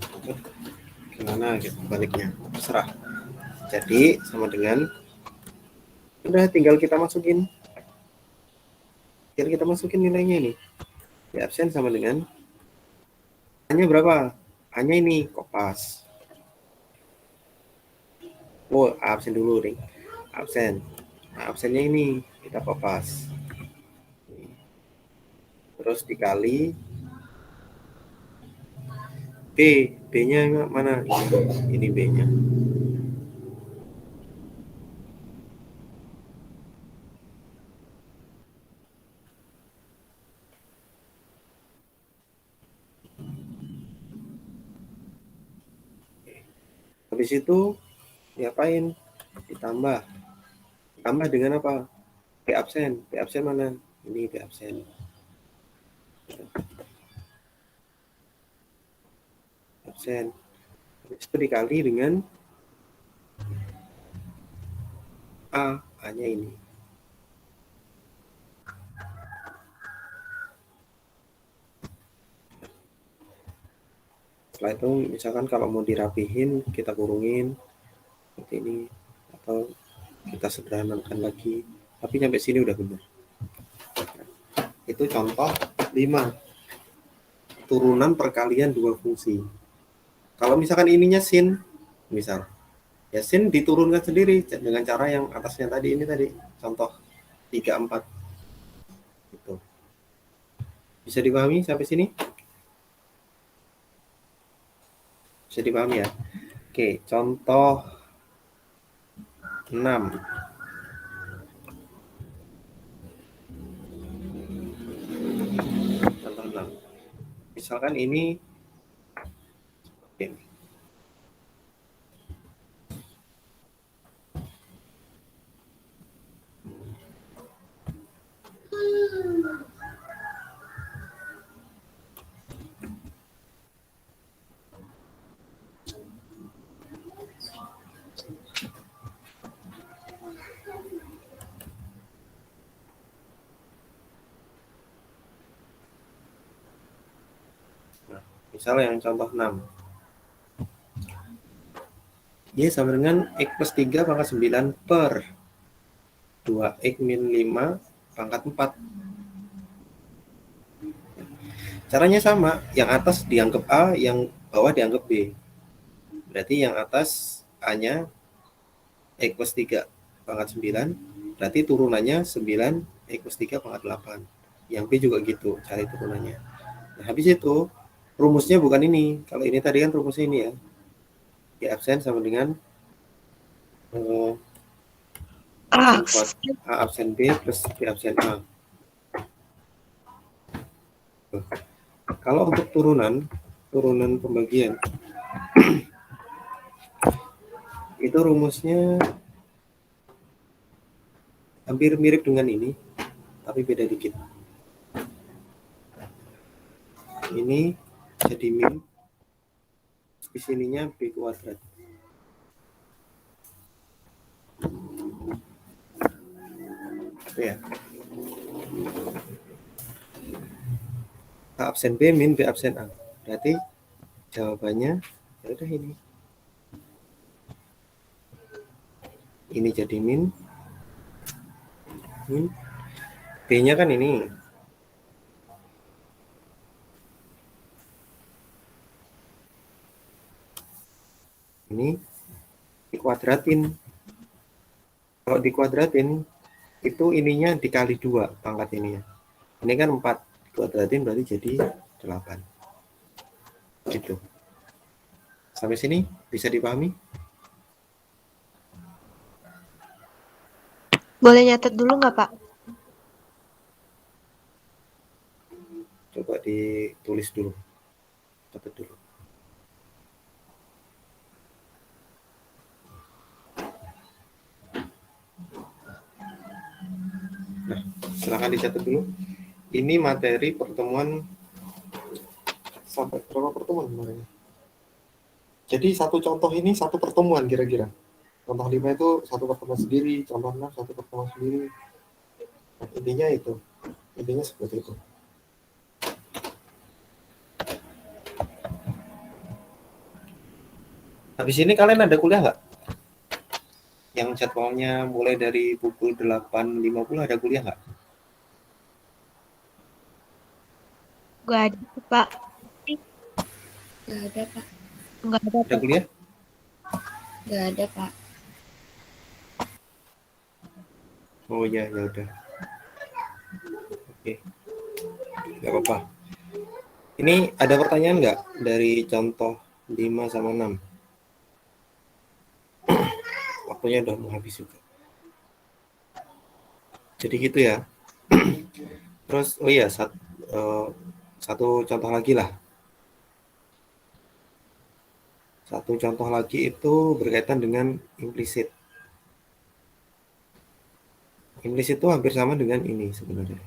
Gimana gitu baliknya? Terserah. Jadi sama dengan udah tinggal kita masukin. Tinggal kita masukin nilainya ini. B absen sama dengan A-nya berapa? A-nya ini kopas. Oh, A absen dulu nih. Absen. Nah, absennya ini kita kopas. Terus dikali B. B-nya mana? Ini B-nya. Habis itu diapain? Ditambah. Tambah dengan apa? B absen. B absen mana? Ini B absen. Absen. Habis itu dikali dengan A. A-nya ini. Setelah itu misalkan kalau mau dirapihin kita kurungin seperti ini atau kita sederhanakan lagi, tapi sampai sini udah benar. Itu contoh 5 turunan perkalian dua fungsi. Kalau misalkan ininya sin, misal ya sin diturunkan sendiri dengan cara yang atasnya tadi, ini tadi contoh 3, 4 gitu. Bisa dipahami sampai sini? Bisa dipahami ya? Oke, contoh 6. Contoh 6. Misalkan ini oke. Misalnya yang contoh 6. Dia sama dengan X plus 3 pangkat 9 per 2X min 5 pangkat 4. Caranya sama. Yang atas dianggap A, yang bawah dianggap B. Berarti yang atas A-nya X plus 3 pangkat 9. Berarti turunannya 9 X plus 3 pangkat 8. Yang B juga gitu, cari turunannya. Nah, habis itu rumusnya bukan ini. Kalau ini tadi kan rumusnya ini ya. Y absen sama dengan Ah, A absen B plus B absen A. Kalau untuk turunan pembagian, itu rumusnya hampir mirip dengan ini, tapi beda dikit. Ini jadi min, di sininya B kuadrat. Itu ya. A absen B min B absen A. Berarti jawabannya ya udah ini. Ini jadi min. B-nya kan ini. Ini dikuadratin. Kalau dikuadratin itu ininya dikali 2 pangkat ininya. Ini kan 4 dikuadratin berarti jadi 8. Gitu. Sampai sini bisa dipahami? boleh nyatet dulu nggak, Pak? Coba ditulis dulu. Catat dulu. Nah, silakan dicatat dulu. Ini materi pertemuan sampai berapa pertemuan kemarin? Jadi satu contoh ini satu pertemuan kira-kira. Contoh 5 itu satu pertemuan sendiri, contoh 6 satu pertemuan sendiri. Nah, intinya itu. Intinya seperti itu. Habis ini kalian ada kuliah nggak? Yang jadwalnya mulai dari pukul 8.50 ada kuliah nggak? Nggak ada, Pak. Nggak ada, Pak. Nggak ada, Ada Pak. kuliah? Nggak ada, Pak. Oh ya, ya udah. Oke. Nggak apa-apa. Ini ada pertanyaan nggak dari contoh 5 sama 6? Waktunya udah mau habis juga. Jadi gitu ya. Terus, oh iya, satu contoh lagi lah. Satu contoh lagi itu berkaitan dengan implisit. Implisit itu hampir sama dengan ini sebenarnya.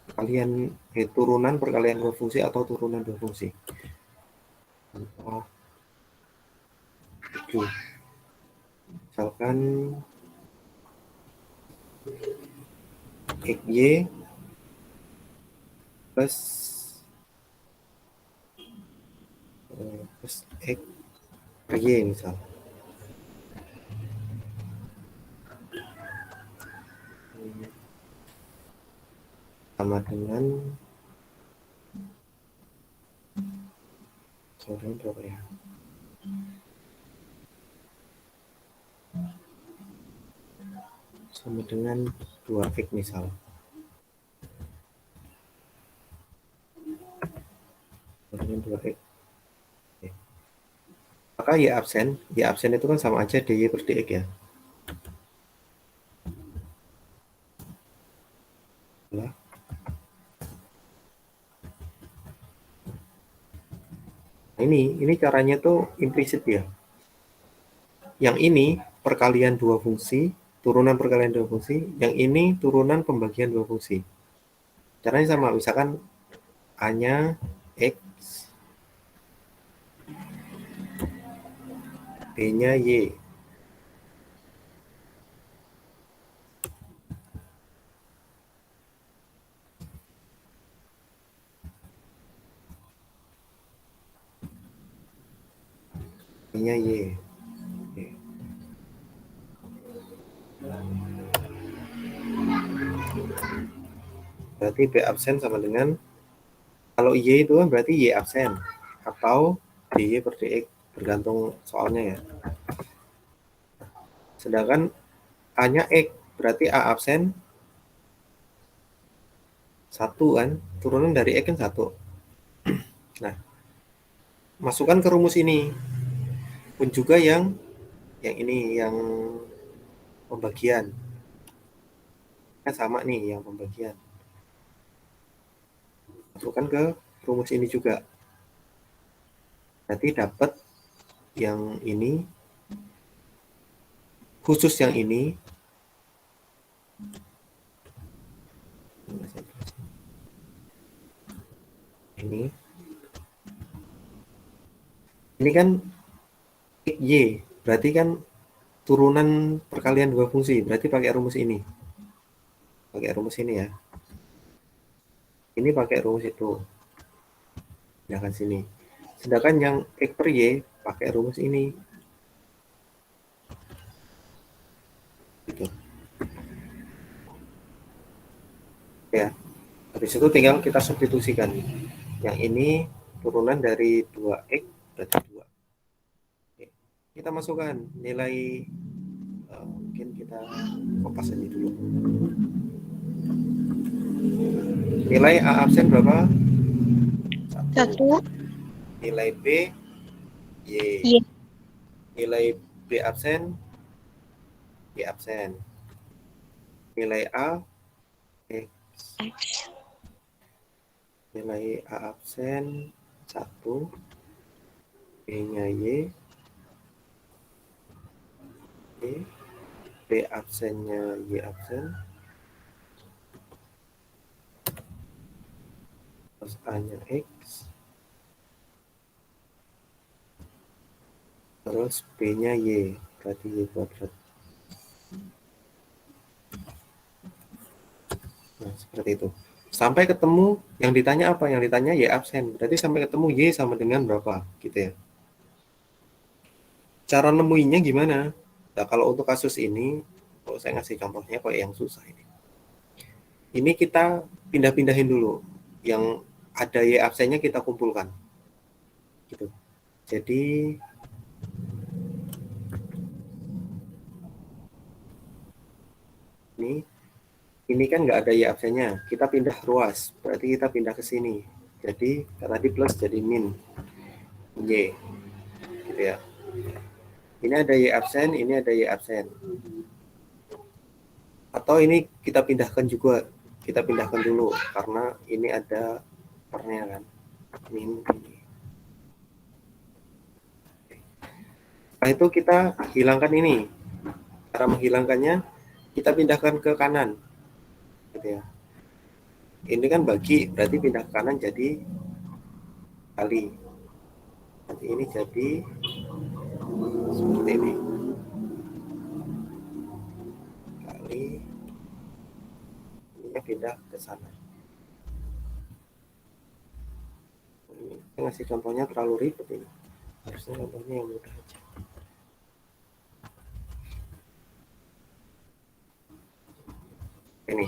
Perkalian turunan perkalian dua fungsi atau turunan dua fungsi. Contoh itu. Misalkan XY plus X Y misal. Sama dengan berapa ya? Sama dengan 2x misal. Sama dengan 2x. Oke. Maka Y absen itu kan sama aja dy per dx ya. Nah. Ini caranya tuh implisit ya. Yang ini perkalian dua fungsi, turunan perkalian dua fungsi, yang ini turunan pembagian dua fungsi. Caranya sama, misalkan A-nya X, B-nya Y. B-nya Y. Oke. Berarti B absen sama dengan, kalau Y itu kan berarti Y absen atau dy per dx, bergantung soalnya ya. Sedangkan A-nya X, berarti A absen 1 kan, turunan dari X kan 1. Nah, masukkan ke rumus ini. Pun juga yang ini, yang pembagian. Kan sama nih yang pembagian. Masukkan ke rumus ini juga. Nanti dapat yang ini, khusus yang ini. Ini kan Y, berarti kan turunan perkalian dua fungsi, berarti pakai rumus ini. Pakai rumus ini ya. Ini pakai rumus itu. Sedangkan sini. Sedangkan yang X per Y pakai rumus ini. Gitu. Ya. Habis itu tinggal kita substitusikan. Yang ini turunan dari 2X berarti 2. Oke. Kita masukkan nilai, mungkin kita kopas aja dulu. Nilai A absen berapa? 1. Nilai B Y. Y. Nilai B absen Y absen. Nilai A X. Nilai A absen 1, B-nya Y, B absennya Y absen, terus A-nya X, terus B-nya Y, berarti Y kuadrat. Nah, seperti itu. Sampai ketemu yang ditanya apa? Yang ditanya Y absen. Berarti sampai ketemu Y sama dengan berapa? Gitu ya. Cara nemuinnya gimana? Nah, kalau untuk kasus ini, kalau saya ngasih contohnya kok yang susah ini. Ini kita pindah-pindahin dulu. Yang ada Y absennya kita kumpulkan. Gitu. Jadi ini kan nggak ada Y absennya, kita pindah ruas, berarti kita pindah ke sini. Jadi tadi plus jadi min Y, gitu ya. Ini ada Y absen, ini ada Y absen. Atau ini kita pindahkan juga, kita pindahkan dulu karena ini ada pernya kan, min ini. Setelah itu kita hilangkan ini. Cara menghilangkannya kita pindahkan ke kanan. Gitu ya. Ini kan bagi, berarti pindah ke kanan jadi kali. Nanti ini jadi seperti ini. Kali ini pindah ke sana. Ini saya ngasih contohnya terlalu ribet ini. Harusnya contohnya yang mudah aja. Ini.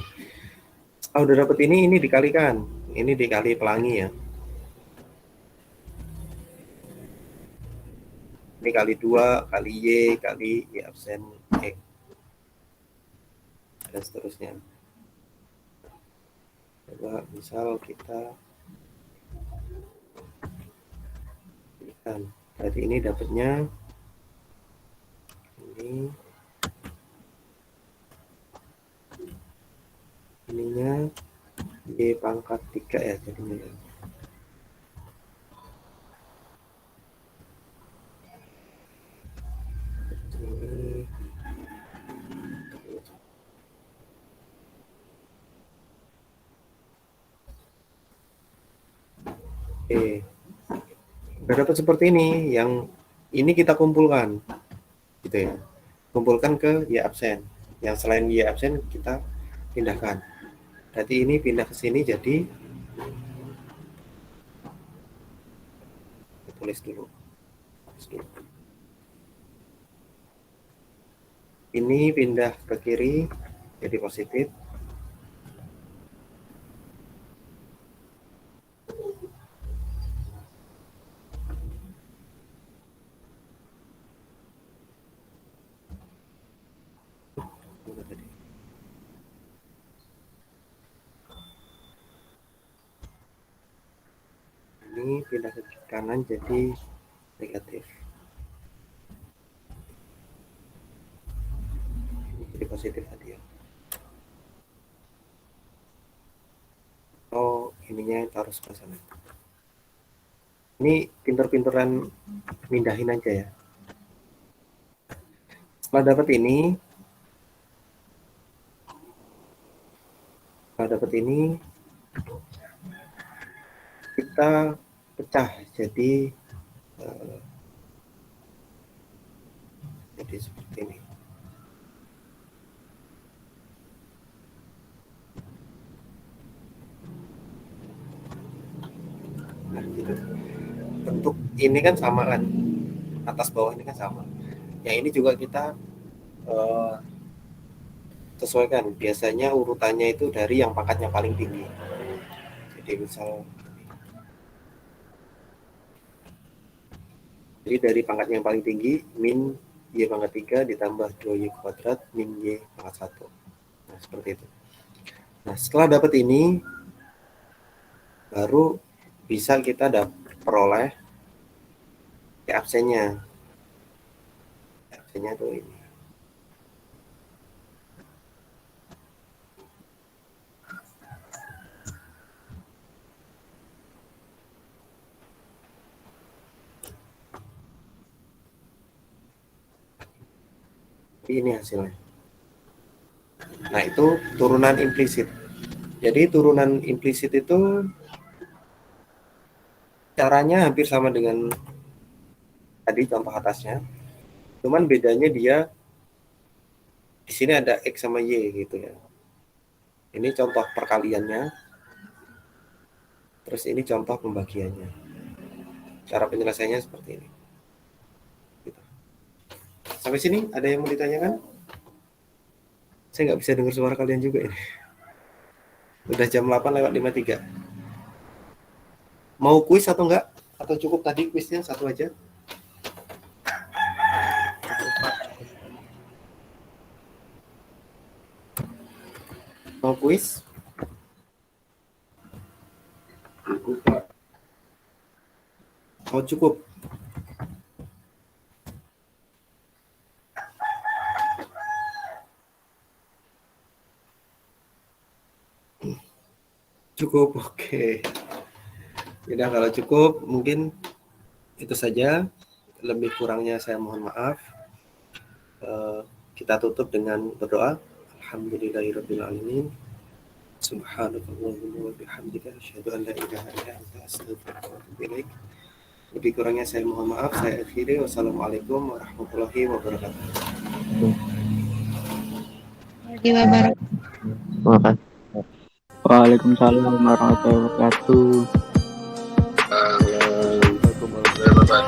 Oh, udah dapet ini dikalikan. Ini dikali pelangi ya. Ini kali 2, kali Y, kali Y absen X. Dan seterusnya. Coba misal kita berarti ini dapatnya ini, ininya Y pangkat 3 ya jadinya ya. Oke. Udah dapat seperti ini, yang ini kita kumpulkan gitu ya. Kumpulkan ke Y absen. Yang selain Y absen kita pindahkan. Berarti ini pindah ke sini jadi tulis dulu. Ini pindah ke kiri jadi positif. ini pindah ke kanan jadi negatif. Ini jadi positif tadi ya. Oh, ininya taruh sebelah sana. Ini pinter-pinteran mindahin aja ya. Setelah dapat ini, kita pecah jadi seperti ini. Nah, gitu. Bentuk ini kan sama kan, atas bawah ini kan sama. Yang ini juga kita sesuaikan. Biasanya urutannya itu dari yang pangkatnya paling tinggi. Jadi misal dari pangkatnya yang paling tinggi min y pangkat 3 ditambah 2y kuadrat min y pangkat 1. Nah, seperti itu. Nah, setelah dapat ini baru bisa kita peroleh absennya. Absennya tuh ini. Ini hasilnya. Nah, itu turunan implisit. Jadi turunan implisit itu caranya hampir sama dengan tadi contoh atasnya. Cuman bedanya dia di sini ada X sama Y gitu ya. Ini contoh perkaliannya. Terus ini contoh pembagiannya. Cara penyelesaiannya seperti ini. Sampai sini ada yang mau ditanyakan? Saya nggak bisa dengar suara kalian juga ini. Udah jam 8:53. Mau kuis atau enggak? Atau cukup tadi kuisnya satu aja? Mau kuis? Oh, cukup. Cukup, oke. Ya, kalau cukup mungkin itu saja. Lebih kurangnya saya mohon maaf. Kita tutup dengan berdoa. Alhamdulillahirabbil alamin. Subhanakallahumma wa bihamdika asyhadu an la ilaha illa anta astaghfiruka wa atubu ilaik. Lebih kurangnya saya mohon maaf. Saya akhiri. Wassalamualaikum warahmatullahi wabarakatuh. Terima kasih. Waalaikumsalam warahmatullahi wabarakatuh. Waalaikumsalam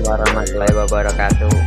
warahmatullahi wabarakatuh.